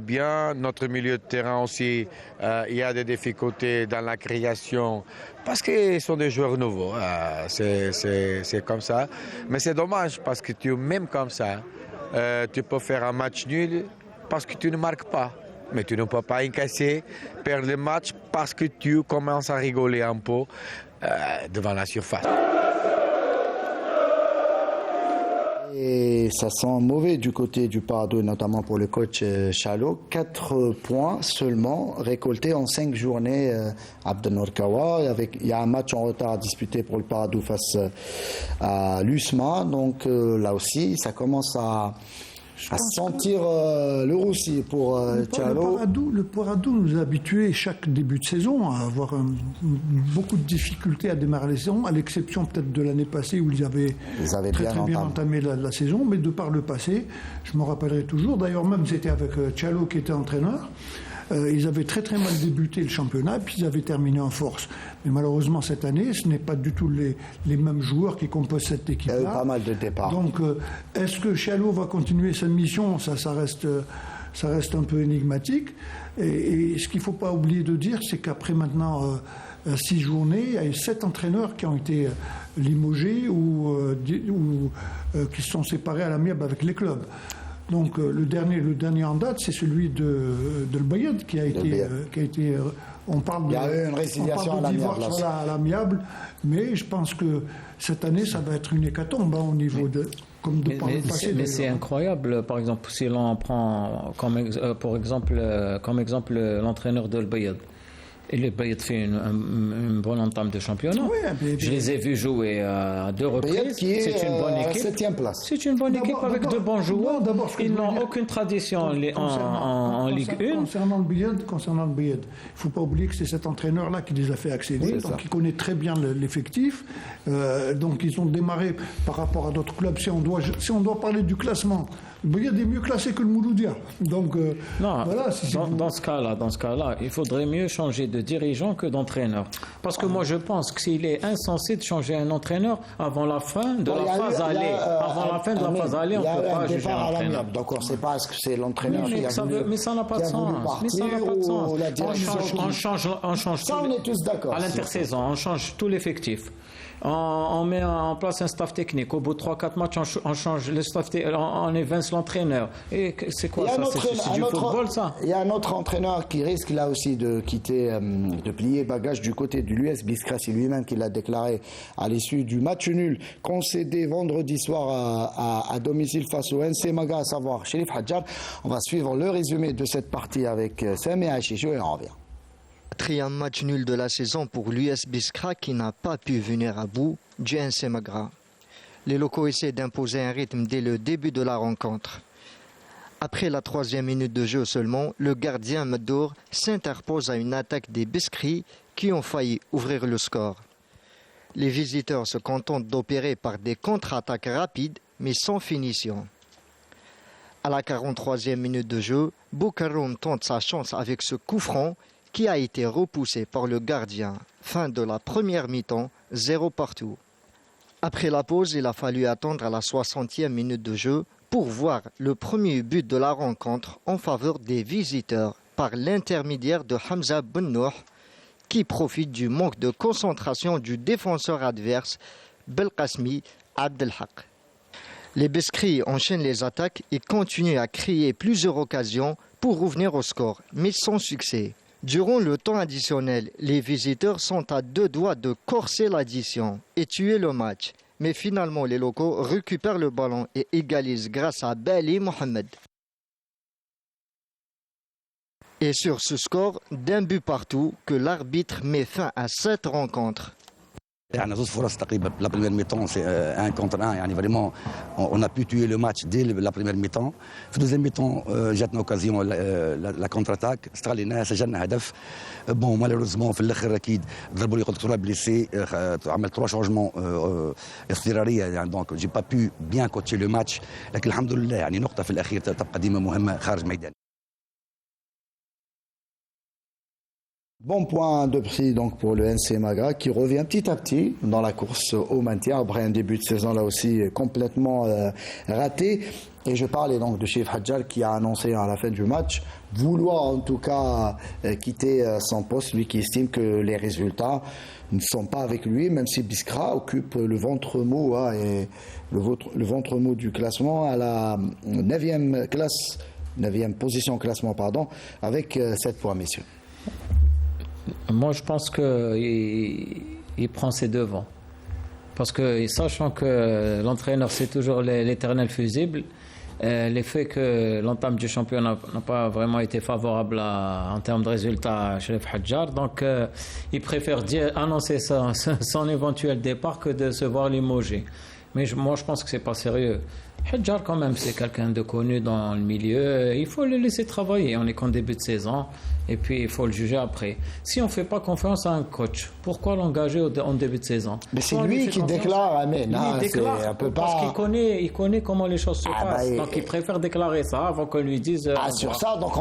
bien. Notre milieu de terrain aussi, il y a des difficultés dans la création, parce qu'ils sont des joueurs nouveaux. C'est comme ça. Mais c'est dommage, parce que même comme ça, tu peux faire un match nul parce que tu ne marques pas. Mais tu ne peux pas incasser, perdre le match parce que tu commences à rigoler un peu devant la surface. Et ça sent mauvais du côté du Paradou, notamment pour le coach Chalot. 4 points seulement récoltés en 5 journées à Abdelnour Kawa. Il y a un match en retard à disputer pour le Paradou face à l'USMA. Donc là aussi, ça commence à sentir le roussi pour Chalot. Le Paradou nous a habitués chaque début de saison à avoir beaucoup de difficultés à démarrer les saisons, à l'exception peut-être de l'année passée où ils avaient très bien entamé la saison, mais de par le passé, je me rappellerai toujours. D'ailleurs, même c'était avec Chalot qui était entraîneur. Ils avaient très très mal débuté le championnat, puis ils avaient terminé en force. Mais malheureusement, cette année, ce n'est pas du tout les mêmes joueurs qui composent cette équipe-là. Il y a eu pas mal de départs. Donc, est-ce que Chalot va continuer sa mission ? Ça reste un peu énigmatique. Et ce qu'il ne faut pas oublier de dire, c'est qu'après maintenant 6 journées, il y a 7 entraîneurs qui ont été limogés ou qui se sont séparés à l'amiable avec les clubs. Donc le dernier en date, c'est celui de Le Bayed qui a été on parle de une résiliation à l'amiable, mais je pense que cette année, ça va être une hécatombe au niveau de par le passé. Mais c'est incroyable, par exemple, si l'on prend comme exemple l'entraîneur de Le Bayed. Et le Bayed fait une bonne entame de championnat. Oui, je les ai vus jouer à 2 reprises. C'est une bonne équipe. 7e place. C'est une bonne équipe avec de bons joueurs. Ils n'ont aucune tradition en Ligue 1. Concernant le Bayed, il ne faut pas oublier que c'est cet entraîneur-là qui les a fait accéder. Donc il connaît très bien l'effectif. Donc ils ont démarré par rapport à d'autres clubs. Si on doit parler du classement, le Bayed est mieux classé que le Mouloudia. Donc voilà. Dans ce cas-là, il faudrait mieux changer de dirigeant que d'entraîneur. Parce que moi, je pense qu'il est insensé de changer un entraîneur avant la fin de la phase aller. Avant la fin de la phase aller, on ne peut pas juger un entraîneur. Donc on ne sait pas ce que c'est l'entraîneur qui a voulu. Mais ça n'a pas de sens. On change. Ça, on est tous d'accord. À l'intersaison, on change tout l'effectif. On met en place un staff technique. Au bout de 3-4 matchs, on change le staff, on évince l'entraîneur. Et c'est quoi ça? C'est du football, ça? Il y a un autre entraîneur qui risque là aussi de quitter, de plier bagage du côté de l'US Biskra. C'est lui-même qui l'a déclaré à l'issue du match nul concédé vendredi soir à domicile face au NC Maga, à savoir Chérif Hadjar. On va suivre le résumé de cette partie avec Sami Achichou et on revient. 4e match nul de la saison pour l'US Biskra qui n'a pas pu venir à bout du NC Magra. Les locaux essaient d'imposer un rythme dès le début de la rencontre. Après la 3e minute de jeu seulement, le gardien Madour s'interpose à une attaque des Biskri qui ont failli ouvrir le score. Les visiteurs se contentent d'opérer par des contre-attaques rapides mais sans finition. À la 43e minute de jeu, Boukaroum tente sa chance avec ce coup franc qui a été repoussé par le gardien. Fin de la première mi-temps, 0 partout. Après la pause, il a fallu attendre à la 60e minute de jeu pour voir le premier but de la rencontre en faveur des visiteurs par l'intermédiaire de Hamza Bennouh qui profite du manque de concentration du défenseur adverse Belkacmi Abdelhaq. Les Biskris enchaînent les attaques et continuent à créer plusieurs occasions pour revenir au score, mais sans succès. Durant le temps additionnel, les visiteurs sont à 2 doigts de corser l'addition et tuer le match. Mais finalement, les locaux récupèrent le ballon et égalisent grâce à Bali Mohamed. Et sur ce score d'un but partout que l'arbitre met fin à cette rencontre. يعني زوج فرص تقريبا لا بريمير ميتون سي ان كونتر ان يعني فريمون اون ا بو توي لو ماتش دي لا بريمير ميتون في دوزيام ميتون جاتنا اوكازيون لا كونتر اتاك استغليناها سجلنا هدف بون مالوروزمون في الاخر اكيد ضربوا لي قلت بليسي عمل 3 شونجمون اضطراريه يعني دونك جي با بو بيان كوتشي لو ماتش لكن الحمد لله يعني نقطه في الاخير تبقى ديما مهمه خارج ميدان. Bon point de prix donc pour le NC Magra qui revient petit à petit dans la course au maintien après un début de saison là aussi complètement raté. Et je parlais donc de Chérif Hadjar qui a annoncé à la fin du match vouloir en tout cas quitter son poste, lui qui estime que les résultats ne sont pas avec lui, même si Biskra occupe le ventre mou et le ventre mou du classement à la 9e position classement pardon, avec 7 points messieurs. Moi, je pense qu'il prend ses devants. Parce que, sachant que l'entraîneur, c'est toujours l'éternel fusible, les faits que l'entame du championnat n'a pas vraiment été favorable en termes de résultats à Chérif Hadjar, donc il préfère annoncer son éventuel départ que de se voir limogé. Mais moi, je pense que c'est pas sérieux. Hadjar, quand même, c'est quelqu'un de connu dans le milieu. Il faut le laisser travailler. On est qu'en début de saison. Et puis, il faut le juger après. Si on ne fait pas confiance à un coach, pourquoi l'engager en début de saison? Mais c'est lui qui déclare, Amen. Il déclare parce qu'il connaît comment les choses se passent. Donc, il préfère déclarer ça avant qu'on lui dise... sur ça, donc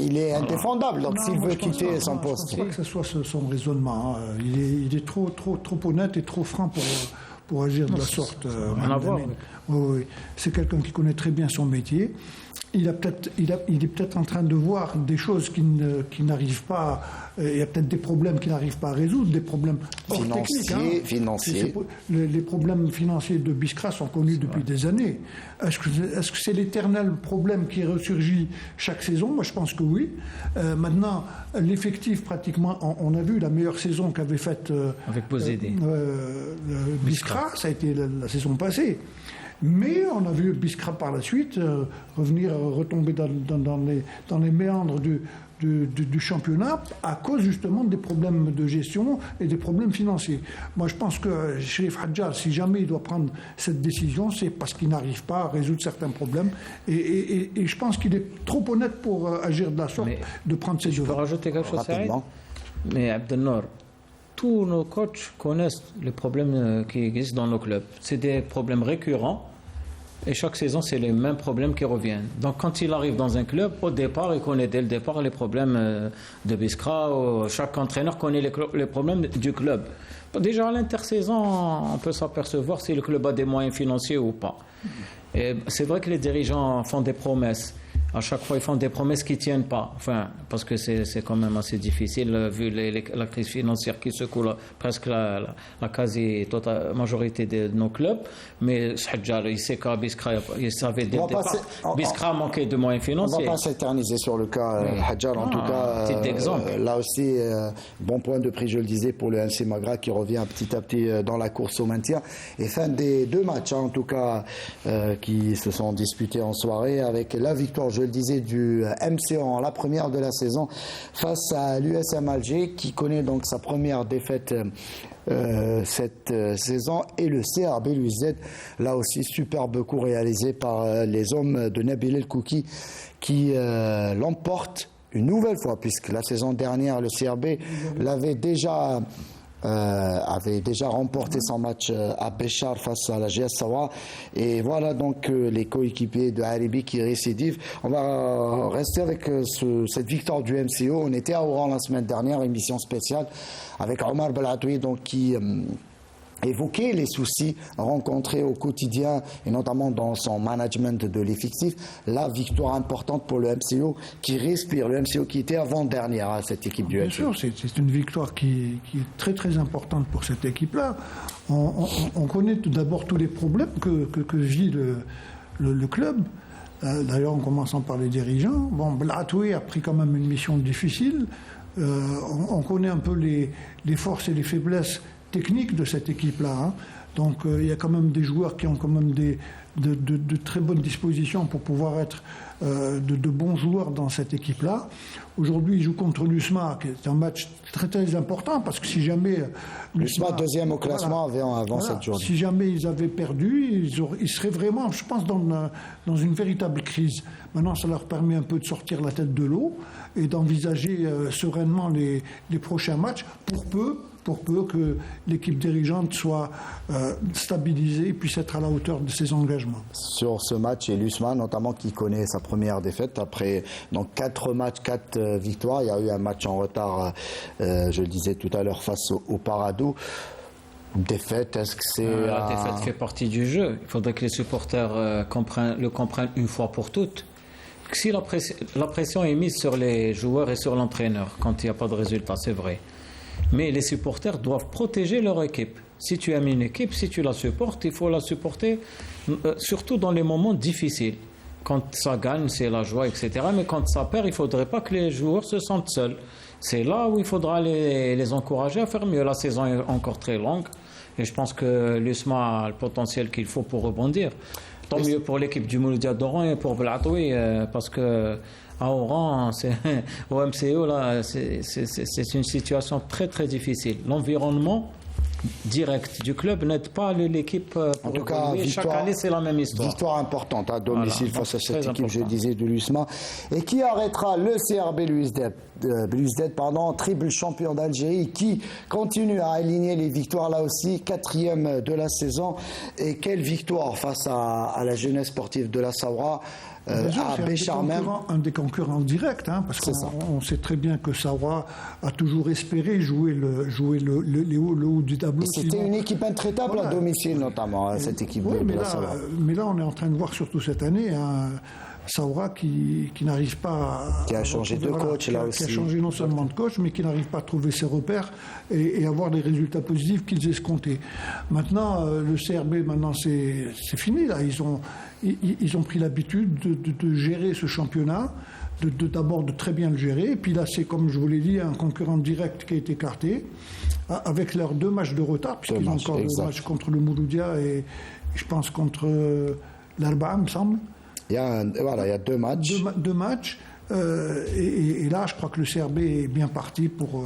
il est indéfendable. Donc, s'il veut quitter son poste... Je ne pense pas que ce soit son raisonnement. Il est trop honnête et trop franc pour agir de la sorte. Oui. C'est quelqu'un qui connaît très bien son métier. Il est peut-être en train de voir des choses qui n'arrivent pas. Il y a peut-être des problèmes qu'il n'arrive pas à résoudre, des problèmes financiers. Les problèmes financiers de Biskra sont connus depuis des années. Est-ce que c'est l'éternel problème qui ressurgit chaque saison? Moi, je pense que oui. Maintenant, l'effectif, pratiquement, on a vu la meilleure saison qu'avait faite avec Biskra, ça a été la saison passée. Mais on a vu Biskra par la suite retomber dans les méandres du championnat à cause justement des problèmes de gestion et des problèmes financiers. Moi, je pense que Chérif Hadjar, si jamais il doit prendre cette décision, c'est parce qu'il n'arrive pas à résoudre certains problèmes. Et je pense qu'il est trop honnête pour agir de la sorte, de prendre ses devants. Je peux rajouter quelque chose, Saïd? Mais Abdelnour, tous nos coachs connaissent les problèmes qui existent dans nos clubs. C'est des problèmes récurrents et chaque saison, c'est les mêmes problèmes qui reviennent. Donc, quand il arrive dans un club, au départ, il connaît dès le départ les problèmes de Biskra. Chaque entraîneur connaît les problèmes du club. Déjà, à l'intersaison, on peut s'apercevoir si le club a des moyens financiers ou pas. Et c'est vrai que les dirigeants font des promesses. À chaque fois, ils font des promesses qui ne tiennent pas. Enfin, parce que c'est quand même assez difficile, vu la crise financière qui secoue presque la quasi-majorité de nos clubs. Mais Hadjar, il sait qu'à Biskra, il savait dès le départ. Biskra manquait de moyens financiers. On ne va pas s'éterniser sur le cas Hadjar. En tout cas, là aussi, bon point de prix, je le disais, pour le NC Magra qui revient petit à petit dans la course au maintien. Et fin des 2 matchs, en tout cas, qui se sont disputés en soirée avec la victoire, je le disais, du MCO, la première de la saison, face à l'USM Alger, qui connaît donc sa première défaite cette saison, et le CRB Louis-Z, là aussi superbe coup réalisé par les hommes de Nabil El Kouki qui l'emporte une nouvelle fois, puisque la saison dernière le CRB avait déjà remporté son match à Béchar face à la GS Sawa. Et voilà donc les coéquipiers de Haribi qui récidivent. On va rester avec cette victoire du MCO. On était à Oran la semaine dernière, émission spéciale avec Omar Belatoui, donc qui évoqué les soucis rencontrés au quotidien et notamment dans son management de l'effectif. La victoire importante pour le MCO qui respire, le MCO qui était avant-dernière à cette équipe du MCO. Bien sûr, c'est une victoire qui est très très importante pour cette équipe-là. On connaît tout d'abord tous les problèmes que vit le club. D'ailleurs, en commençant par les dirigeants. Bon, Blatoui a pris quand même une mission difficile. On connaît un peu les forces et les faiblesses techniques de cette équipe-là. Hein. Donc, il y a quand même des joueurs qui ont quand même de très bonnes dispositions pour pouvoir être de bons joueurs dans cette équipe-là. Aujourd'hui, ils jouent contre l'USMA, qui est un match très très important, parce que si jamais... L'USMA, deuxième au classement avant cette journée. Si jamais ils avaient perdu, ils seraient vraiment, je pense, dans une véritable crise. Maintenant, ça leur permet un peu de sortir la tête de l'eau et d'envisager sereinement les prochains matchs, pour peu que l'équipe dirigeante soit stabilisée et puisse être à la hauteur de ses engagements. Sur ce match, et l'USMA notamment qui connaît sa première défaite après 4 matchs, 4 victoires. Il y a eu un match en retard, je le disais tout à l'heure, face au Paradou. Défaite, est-ce que c'est... La défaite fait partie du jeu. Il faudrait que les supporters le comprennent une fois pour toutes. Si la pression est mise sur les joueurs et sur l'entraîneur quand il n'y a pas de résultat, c'est vrai. Mais les supporters doivent protéger leur équipe. Si tu aimes une équipe, si tu la supportes, il faut la supporter, surtout dans les moments difficiles. Quand ça gagne, c'est la joie, etc. Mais quand ça perd, il ne faudrait pas que les joueurs se sentent seuls. C'est là où il faudra les encourager à faire mieux. La saison est encore très longue et je pense que l'USMA a le potentiel qu'il faut pour rebondir. Tant mieux pour l'équipe du Mouloudia d'Oran et pour Blatoui, parce que à Oran, au MCO, là, c'est une situation très très difficile. L'environnement direct du club n'aide pas l'équipe pour en tout cas, chaque année, c'est la même histoire. Victoire importante à domicile face à cette équipe, je disais, de l'USMA. Et qui arrêtera le CRB Belouizdad, triple champion d'Algérie, qui continue à aligner les victoires là aussi, 4e de la saison. Et quelle victoire face à la jeunesse sportive de la Saoura. C'est un des concurrents directs, hein, parce qu'on sait très bien que Saoura a toujours espéré jouer le haut du tableau. C'était une équipe intraitable à domicile, notamment, cette équipe de la Saoura. Mais là, on est en train de voir surtout cette année Saoura qui n'arrive pas qui a changé de coach là aussi. Qui a changé non seulement de coach, mais qui n'arrive pas à trouver ses repères et avoir les résultats positifs qu'ils escomptaient. Maintenant, le CRB, c'est fini là. Ils ont pris l'habitude de gérer ce championnat, d'abord de très bien le gérer. Et puis là, c'est comme je vous l'ai dit, un concurrent direct qui a été écarté, avec leurs 2 matchs de retard, puisqu'ils ont encore 2 matchs contre le Mouloudia et je pense contre l'Arba'a, me semble. Il y a 2 matchs. 2 matchs. Et là, je crois que le CRB est bien parti pour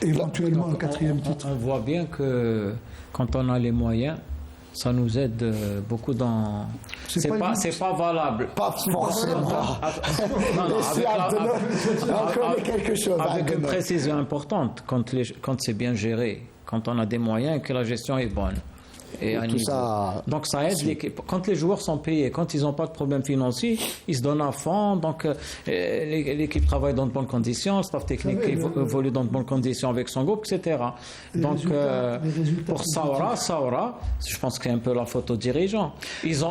éventuellement un 4e titre. On voit bien que quand on a les moyens, ça nous aide beaucoup dans... C'est pas valable. Pas forcément. Avec une précision importante, quand c'est bien géré, quand on a des moyens et que la gestion est bonne. Donc ça aide l'équipe. Quand les joueurs sont payés, quand ils n'ont pas de problème financier, ils se donnent à fond. Donc l'équipe travaille dans de bonnes conditions, le staff technique évolue dans de bonnes conditions avec son groupe, etc. Donc pour Saoura, je pense que c'est un peu la faute aux dirigeants.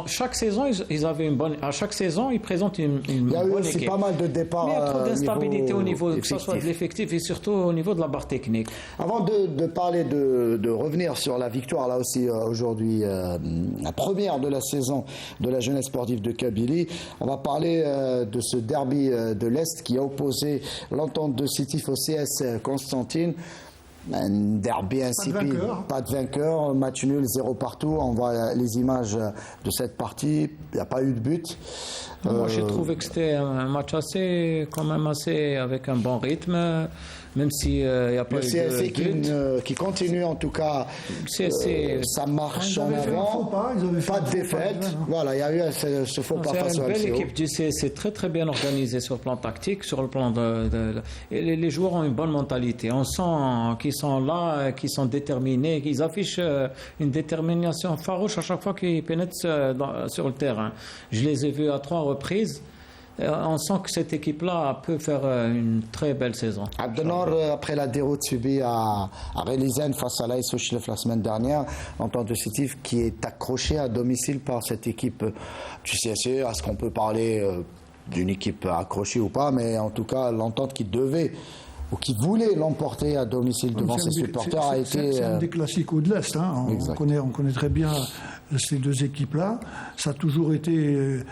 Chaque saison, ils avaient une bonne. À chaque saison, ils présentent une bonne équipe. Il y a eu pas mal de départs. Mais il y a trop d'instabilité au niveau, que ce soit de l'effectif et surtout au niveau de la barre technique. Avant de parler de revenir sur la victoire là aussi aujourd'hui, la première de la saison de la jeunesse sportive de Kabylie, on va parler de ce derby de l'Est qui a opposé l'entente de Sétif au CS Constantine. Un derby insipide, pas de vainqueur, match nul, 0 partout. On voit les images de cette partie, il n'y a pas eu de but. Moi j'ai trouvé que c'était un match quand même assez avec un bon rythme. Même s'il n'y a pas eu de but. Qui continue en tout cas, ça marche en avant, pas de défaite. Voilà, il y a eu ce faux pas face au MCO. C'est une belle équipe du CSC, très très bien organisée sur le plan tactique, sur le plan et les joueurs ont une bonne mentalité. On sent qu'ils sont là, qu'ils sont déterminés, qu'ils affichent une détermination farouche à chaque fois qu'ils pénètrent sur le terrain. Je les ai vus à 3 reprises. On sent que cette équipe-là peut faire une très belle saison. Abdenor, après la déroute subie à Relizane face à l'AS Ochlef la semaine dernière, l'entente de Sétif qui est accrochée à domicile par cette équipe du CSE. Est-ce qu'on peut parler d'une équipe accrochée ou pas? Mais en tout cas, l'entente qui devait ou qui voulait l'emporter à domicile devant ses supporters a été... C'est un des classiques de l'Est. Hein. On connaît très bien ces deux équipes-là. Ça a toujours été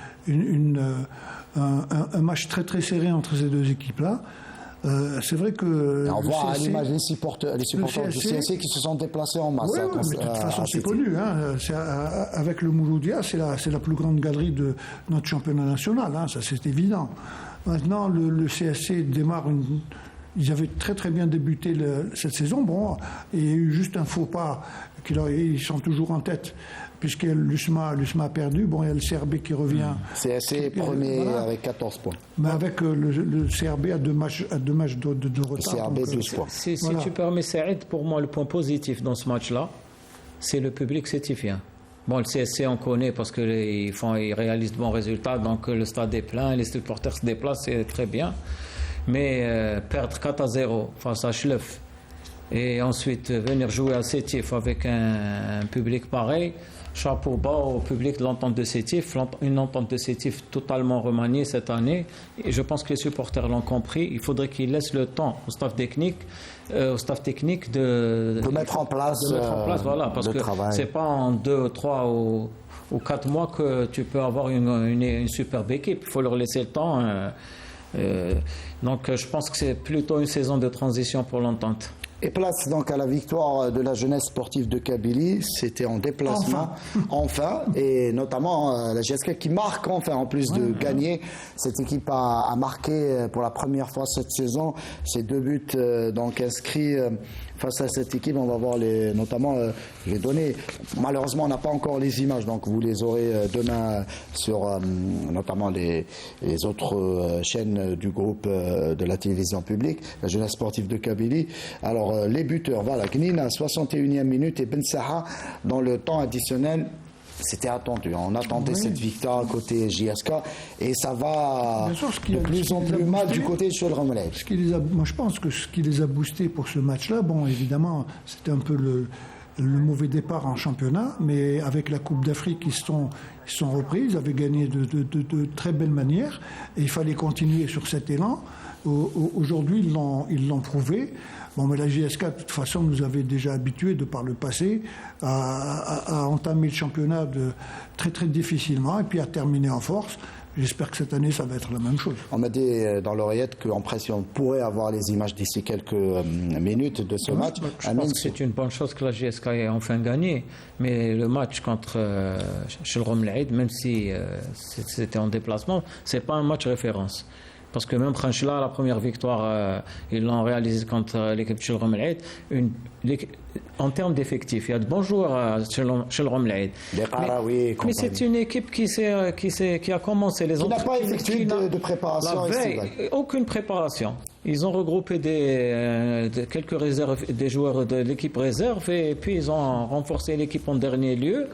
un match très très serré entre ces deux équipes-là. C'est vrai que... On voit à l'image les supporters du CSC qui se sont déplacés en masse. Oui, mais de toute façon, c'est connu. Hein. Avec le Mouloudia, c'est la plus grande galerie de notre championnat national. Hein. Ça, c'est évident. Maintenant, le CSC démarre Ils avaient très très bien débuté cette saison. Bon, il y a eu juste un faux pas. Ils sont toujours en tête. Puisque l'USMA a perdu, bon, il y a le CRB qui revient. CSC premier avec 14 points. Mais avec le CRB à deux matchs de retard. Le CRB 12 points. Si tu permets, Saïd, pour moi, le point positif dans ce match-là, c'est le public sétifien. Bon, le CSC, on connaît parce qu'ils réalisent de bons résultats, donc le stade est plein, les supporters se déplacent, c'est très bien. Mais perdre 4-0 face à Schlef et ensuite venir jouer à Sétif avec un public pareil, chapeau bas au public de l'entente de Sétif, une entente de Sétif totalement remaniée cette année. Et je pense que les supporters l'ont compris. Il faudrait qu'ils laissent le temps au staff technique de mettre en place, voilà, parce que c'est pas en 2, 3 ou 4 mois que tu peux avoir une superbe équipe. Il faut leur laisser le temps. Donc je pense que c'est plutôt une saison de transition pour l'entente. Et place donc à la victoire de la jeunesse sportive de Kabylie. C'était en déplacement, enfin, et notamment la GSK qui marque enfin, en plus de gagner. Cette équipe a marqué pour la première fois cette saison ses 2 buts donc inscrits face à cette équipe. On va voir notamment les données. Malheureusement, on n'a pas encore les images, donc vous les aurez demain sur notamment les autres chaînes du groupe de la télévision publique, la jeunesse sportive de Kabylie. Alors, les buteurs, voilà, Gnin à 61e minute et Ben Saha dans le temps additionnel. C'était attendu. On attendait cette victoire côté JSK et ça va de plus en plus mal du de Sholrom El Aid. Moi, je pense que ce qui les a boostés pour ce match-là, bon, évidemment, c'était un peu le mauvais départ en championnat, mais avec la Coupe d'Afrique, ils se sont repris, ils avaient gagné de très belle manière et il fallait continuer sur cet élan. Aujourd'hui, ils l'ont prouvé. Bon, mais la JSK, de toute façon, nous avait déjà habitués, de par le passé, à entamer le championnat très très difficilement et puis à terminer en force. J'espère que cette année, ça va être la même chose. On m'a dit dans l'oreillette qu'en pression, on pourrait avoir les images d'ici quelques minutes de ce match. Je pense que c'est une bonne chose que la JSK ait enfin gagné. Mais le match contre Sholrom El Aid, même si c'était en déplacement, c'est pas un match référence. Parce que même Khanchla, la première victoire, ils l'ont réalisée contre l'équipe de Sholrom El Aid. En termes d'effectifs, il y a de bons joueurs à Sholrom El Aid. Mais c'est une équipe qui a commencé les autres. Qui n'a pas effectué de préparation. Aucune préparation. Ils ont regroupé quelques réserves, des joueurs de l'équipe réserve, et puis ils ont renforcé l'équipe en dernier lieu.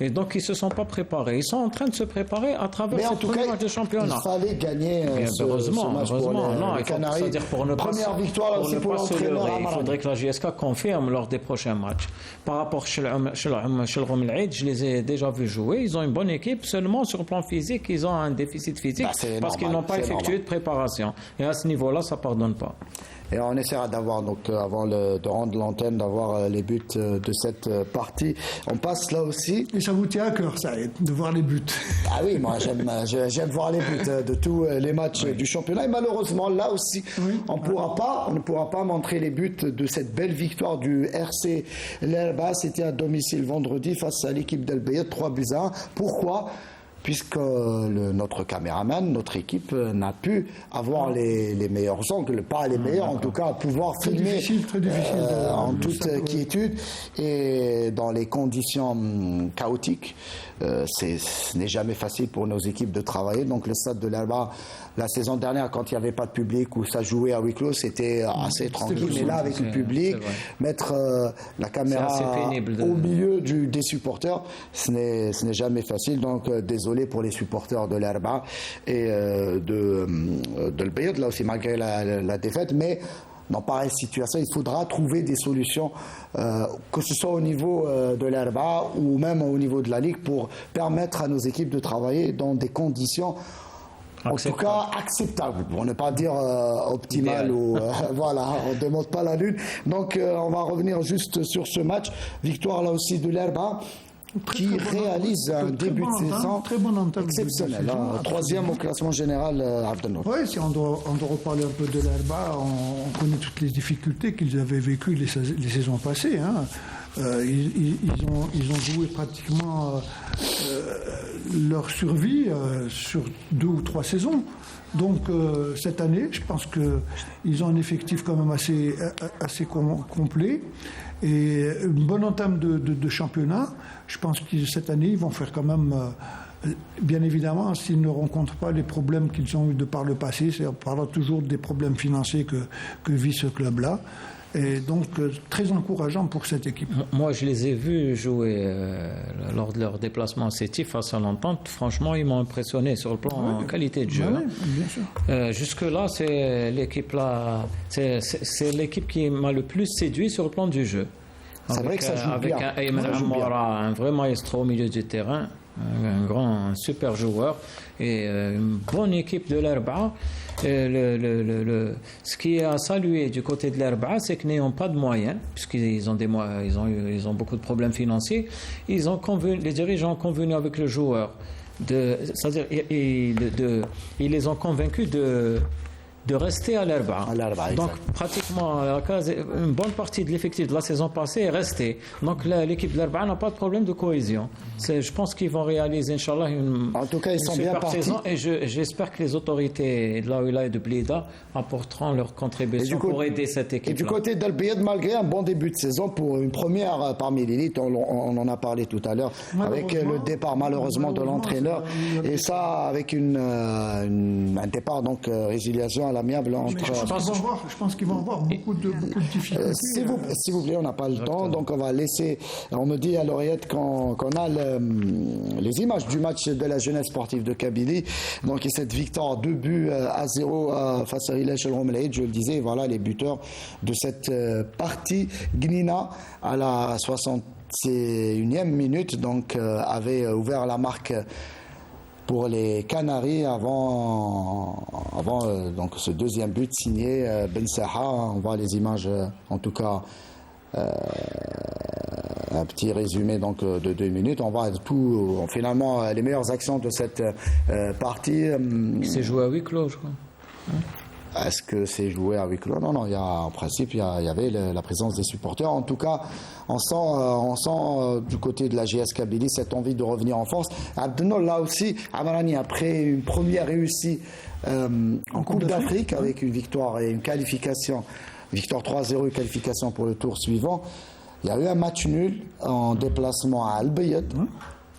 Et donc ils ne se sont pas préparés. Ils sont en train de se préparer à travers ce premier match de championnat. Il fallait gagner heureusement, ce match pour les Canaries. C'est-à-dire pour ne Première victoire aussi pour l'entraîneur. Il faudrait que la JSK confirme lors des prochains matchs. Par rapport à Sholrom El Aid, je les ai déjà vus jouer. Ils ont une bonne équipe. Seulement sur le plan physique, ils ont un déficit physique parce qu'ils n'ont pas effectué de préparation. Et à ce niveau-là, ça ne pardonne pas. Et on essaiera d'avoir, donc, avant de rendre l'antenne, d'avoir les buts de cette partie. On passe là aussi. Et ça vous tient à cœur, ça, de voir les buts. Ah oui, moi j'aime voir les buts de tous les matchs du championnat. Et malheureusement, là aussi, on ne pourra pas montrer les buts de cette belle victoire du RC L'Herba. C'était à domicile vendredi face à l'équipe d'El Bayed, 3-1. Pourquoi ? Puisque notre caméraman, notre équipe n'a pu avoir les meilleurs angles, pas les meilleurs, en tout cas pouvoir filmer très difficile en toute quiétude et dans les conditions chaotiques. Ce n'est jamais facile pour nos équipes de travailler. Donc le stade de l'Alba, la saison dernière, quand il n'y avait pas de public, où ça jouait à huis clos, c'était assez tranquille. Mais là, avec le public, mettre la caméra au milieu des supporters, ce n'est jamais facile. Donc désolé désolé pour les supporters de l'Arba et de l'Bayad, là aussi malgré la défaite, mais dans pareille situation, il faudra trouver des solutions, que ce soit au niveau de l'Arba ou même au niveau de la Ligue, pour permettre à nos équipes de travailler dans des conditions en tout cas acceptables, pour ne pas dire optimales ou voilà, on ne demande pas la lune. Donc on va revenir juste sur ce match, victoire là aussi de l'Arba, qui réalise un début de saison exceptionnel, troisième au classement général. Oui, si on doit reparler un peu de l'Arba, on connaît toutes les difficultés qu'ils avaient vécues les saisons passées. Hein. Ils ont joué pratiquement leur survie sur 2 ou 3 saisons. Donc cette année, je pense qu'ils ont un effectif quand même assez complet et une bonne entame de championnat. Je pense que cette année, ils vont faire quand même, bien évidemment, s'ils ne rencontrent pas les problèmes qu'ils ont eu de par le passé, c'est-à-dire parlant toujours des problèmes financiers que vit ce club-là. Et donc, très encourageant pour cette équipe. Moi, je les ai vus jouer lors de leur déplacement à Sétif face à l'Entente. Franchement, ils m'ont impressionné sur le plan qualité de jeu. Oui, bien sûr. Jusque-là, c'est l'équipe qui m'a le plus séduit sur le plan du jeu. C'est vrai que ça joue avec bien. Un Ayman Amoura, un vrai maestro au milieu du terrain, un super joueur et une bonne équipe de l'Arba. Ce qui est à saluer du côté de l'Arba, c'est qu'ils n'ont pas de moyens, puisqu'ils ont ils ont beaucoup de problèmes financiers. Les dirigeants ont convenu avec le joueur, c'est-à-dire ils les ont convaincus de rester à l'Arba. Donc pratiquement une bonne partie de l'effectif de la saison passée est restée. Donc l'équipe de l'Arba n'a pas de problème de cohésion. Je pense qu'ils vont réaliser, Inch'Allah, en tout cas, ils sont bien partis. Saison, et j'espère que les autorités de la Wilaya et de Blida apporteront leur contribution pour aider cette équipe. Et du côté d'Al-Bayad, malgré un bon début de saison pour une première parmi l'élite, on en a parlé tout à l'heure, avec le départ malheureusement de l'entraîneur, et ça avec un départ, donc résiliation à l'amiable entre. Je pense qu'ils vont avoir beaucoup de difficultés. S'il vous plaît, on n'a pas le temps, donc on va laisser. On me dit à l'oreillette qu'on a les images du match de la jeunesse sportive de Kabylie. Donc, et cette victoire 2-0 face à Hilash El Romlaïd, je le disais, voilà les buteurs de cette partie. Gnina à la 61e minute, donc avait ouvert la marque pour les Canaries avant donc ce deuxième but signé Ben Saha. On voit les images, en tout cas. Un petit résumé donc de 2 minutes. On voit tout, finalement, les meilleures actions de cette partie. C'est joué à huis clos, je crois. Est-ce que c'est joué à huis clos? Non, en principe, il y avait la présence des supporters. En tout cas, on sent du côté de la GS Kabylie cette envie de revenir en force. Abdenol, là aussi, Amarani, après une première réussite en Coupe d'Afrique, avec une victoire et une qualification. Victoire 3-0 et qualification pour le tour suivant. Il y a eu un match nul en déplacement à Al-Bayad,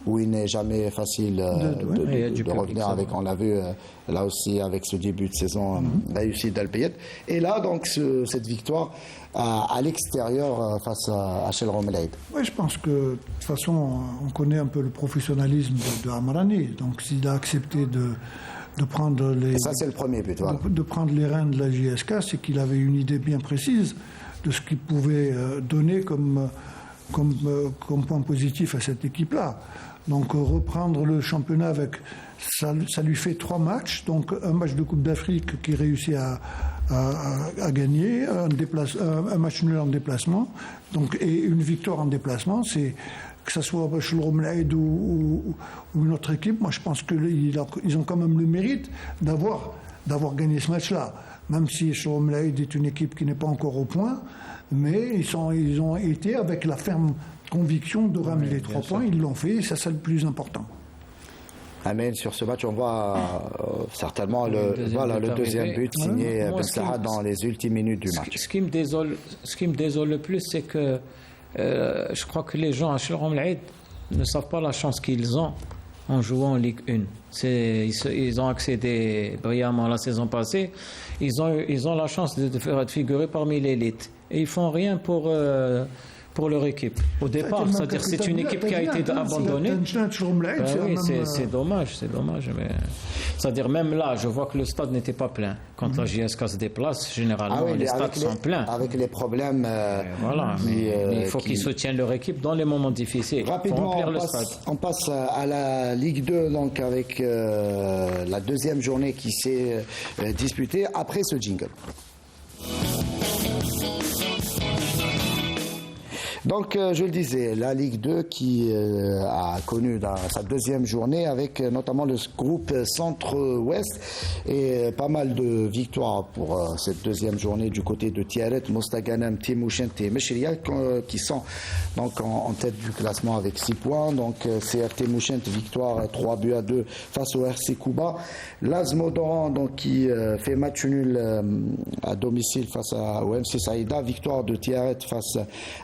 où il n'est jamais facile de revenir avec, on l'a vu là aussi avec ce début de saison réussi d'Al-Bayad. Et là, donc, cette victoire à l'extérieur face à Shell Romelaid. Oui, je pense que de toute façon, on connaît un peu le professionnalisme de Amarani. Donc, s'il a accepté de prendre les. Ça, c'est le premier but. Voilà. De prendre les rênes de la JSK, c'est qu'il avait une idée bien précise de ce qu'il pouvait donner comme point positif à cette équipe-là. Donc reprendre le championnat avec ça lui fait 3 matchs, donc un match de Coupe d'Afrique qui réussit à gagner, un match nul en déplacement, donc et une victoire en déplacement. C'est que ce soit Shell Romlaïd ou une autre équipe, moi je pense qu'ils ont quand même le mérite d'avoir gagné ce match-là. Même si Shell Romlaïd est une équipe qui n'est pas encore au point, mais ils ont été avec la ferme conviction de ramener les 3 points, ils l'ont fait, et ça c'est le plus important. Amen, sur ce match, on voit certainement le deuxième but signé Ben Saha dans les ultimes minutes du match. Ce qui me désole le plus, c'est que je crois que les gens à Shell Romlaïd ne savent pas la chance qu'ils ont en jouant en Ligue 1. Ils ont accédé brillamment la saison passée. Ils ont la chance de figurer parmi l'élite. Et ils font rien pour pour leur équipe au départ. C'est-à-dire que c'est une équipe qui a été abandonnée. Oui, c'est dommage, mais c'est-à-dire même là, je vois que le stade n'était pas plein. Quand la JSK se déplace, généralement les stades sont pleins. Avec les problèmes. Voilà, mais il faut qu'ils soutiennent leur équipe dans les moments difficiles. Rapidement, on passe à la Ligue 2, donc avec la deuxième journée qui s'est disputée après ce jingle. Donc, je le disais, la Ligue 2 qui a connu sa deuxième journée avec notamment le groupe Centre-Ouest et pas mal de victoires pour cette deuxième journée du côté de Tiaret, Mostaganem, Timouchent et Meshria qui sont donc en tête du classement avec 6 points. Donc, CR Timouchent, victoire 3-2 face au RC Kuba. L'Azmodoran, donc, qui fait match nul à domicile face au MC Saïda, victoire de Tiaret face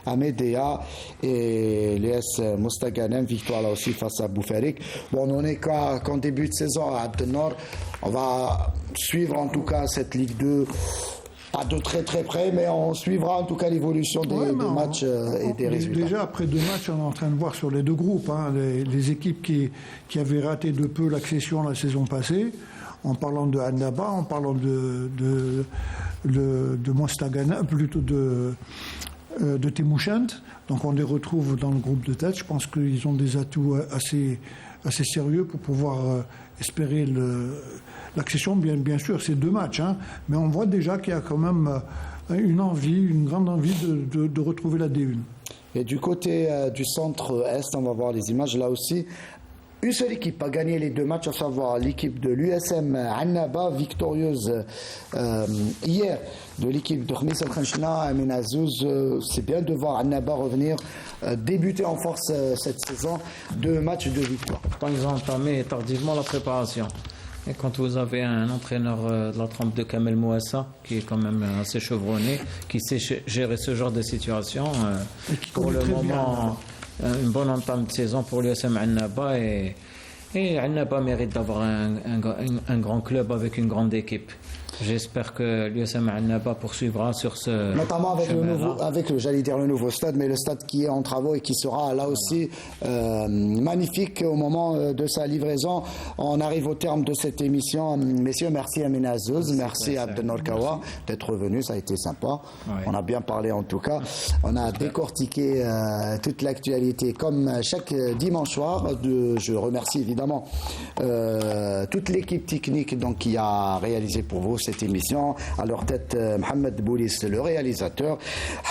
à Médéa. Et l'ES Mostaganem, victoire là aussi face à Boufarik. Bon, on n'est qu'en début de saison à Abdelnor. On va suivre en tout cas cette Ligue 2, pas de très très près, mais on suivra en tout cas l'évolution des matchs et des résultats. Déjà, après 2 matchs, on est en train de voir sur les 2 groupes, les équipes qui avaient raté de peu l'accession la saison passée, en parlant de Annaba, en parlant de Mostaganem, plutôt de Timouchent. Donc on les retrouve dans le groupe de tête. Je pense qu'ils ont des atouts assez sérieux pour pouvoir espérer l'accession. Bien sûr, c'est 2 matchs, mais on voit déjà qu'il y a quand même une grande envie de retrouver la D1. Et du côté du centre-est, on va voir les images là aussi. Une seule équipe a gagné les 2 matchs, à savoir l'équipe de l'USM Annaba, victorieuse hier de l'équipe de Khmis Al-Khanchna, Amin Azouz. C'est bien de voir Annaba revenir, débuter en force cette saison, 2 matchs de victoire. Ils ont entamé tardivement la préparation. Et quand vous avez un entraîneur de la trempe de Kamel Mouassa, qui est quand même assez chevronné, qui sait gérer ce genre de situation, pour le moment... Une bonne entame de saison pour l'USM Annaba et Annaba mérite d'avoir un grand club avec une grande équipe. J'espère que l'USM Annaba poursuivra sur ce notamment avec le nouveau stade, mais le stade qui est en travaux et qui sera là aussi magnifique au moment de sa livraison. On arrive au terme de cette émission. Messieurs, merci à Amin Azouz, merci à Abdelnor Kawa d'être revenu, ça a été sympa. Ouais. On a bien parlé en tout cas. On a décortiqué toute l'actualité comme chaque dimanche soir. Je remercie évidemment toute l'équipe technique donc, qui a réalisé pour vous cette émission. À leur tête, Mohamed Boulis, le réalisateur,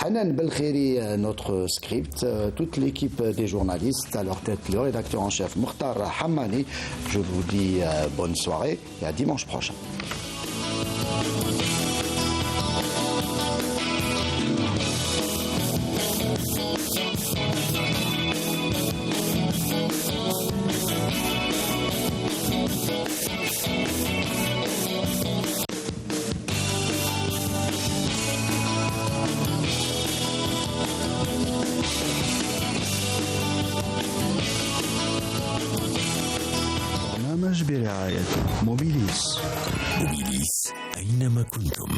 Hanan Belkhiri, notre script, toute l'équipe des journalistes, à leur tête, le rédacteur en chef, Mukhtar Hammani. Je vous dis bonne soirée et à dimanche prochain. برعاية موبيليس. موبيليس أينما كنتم.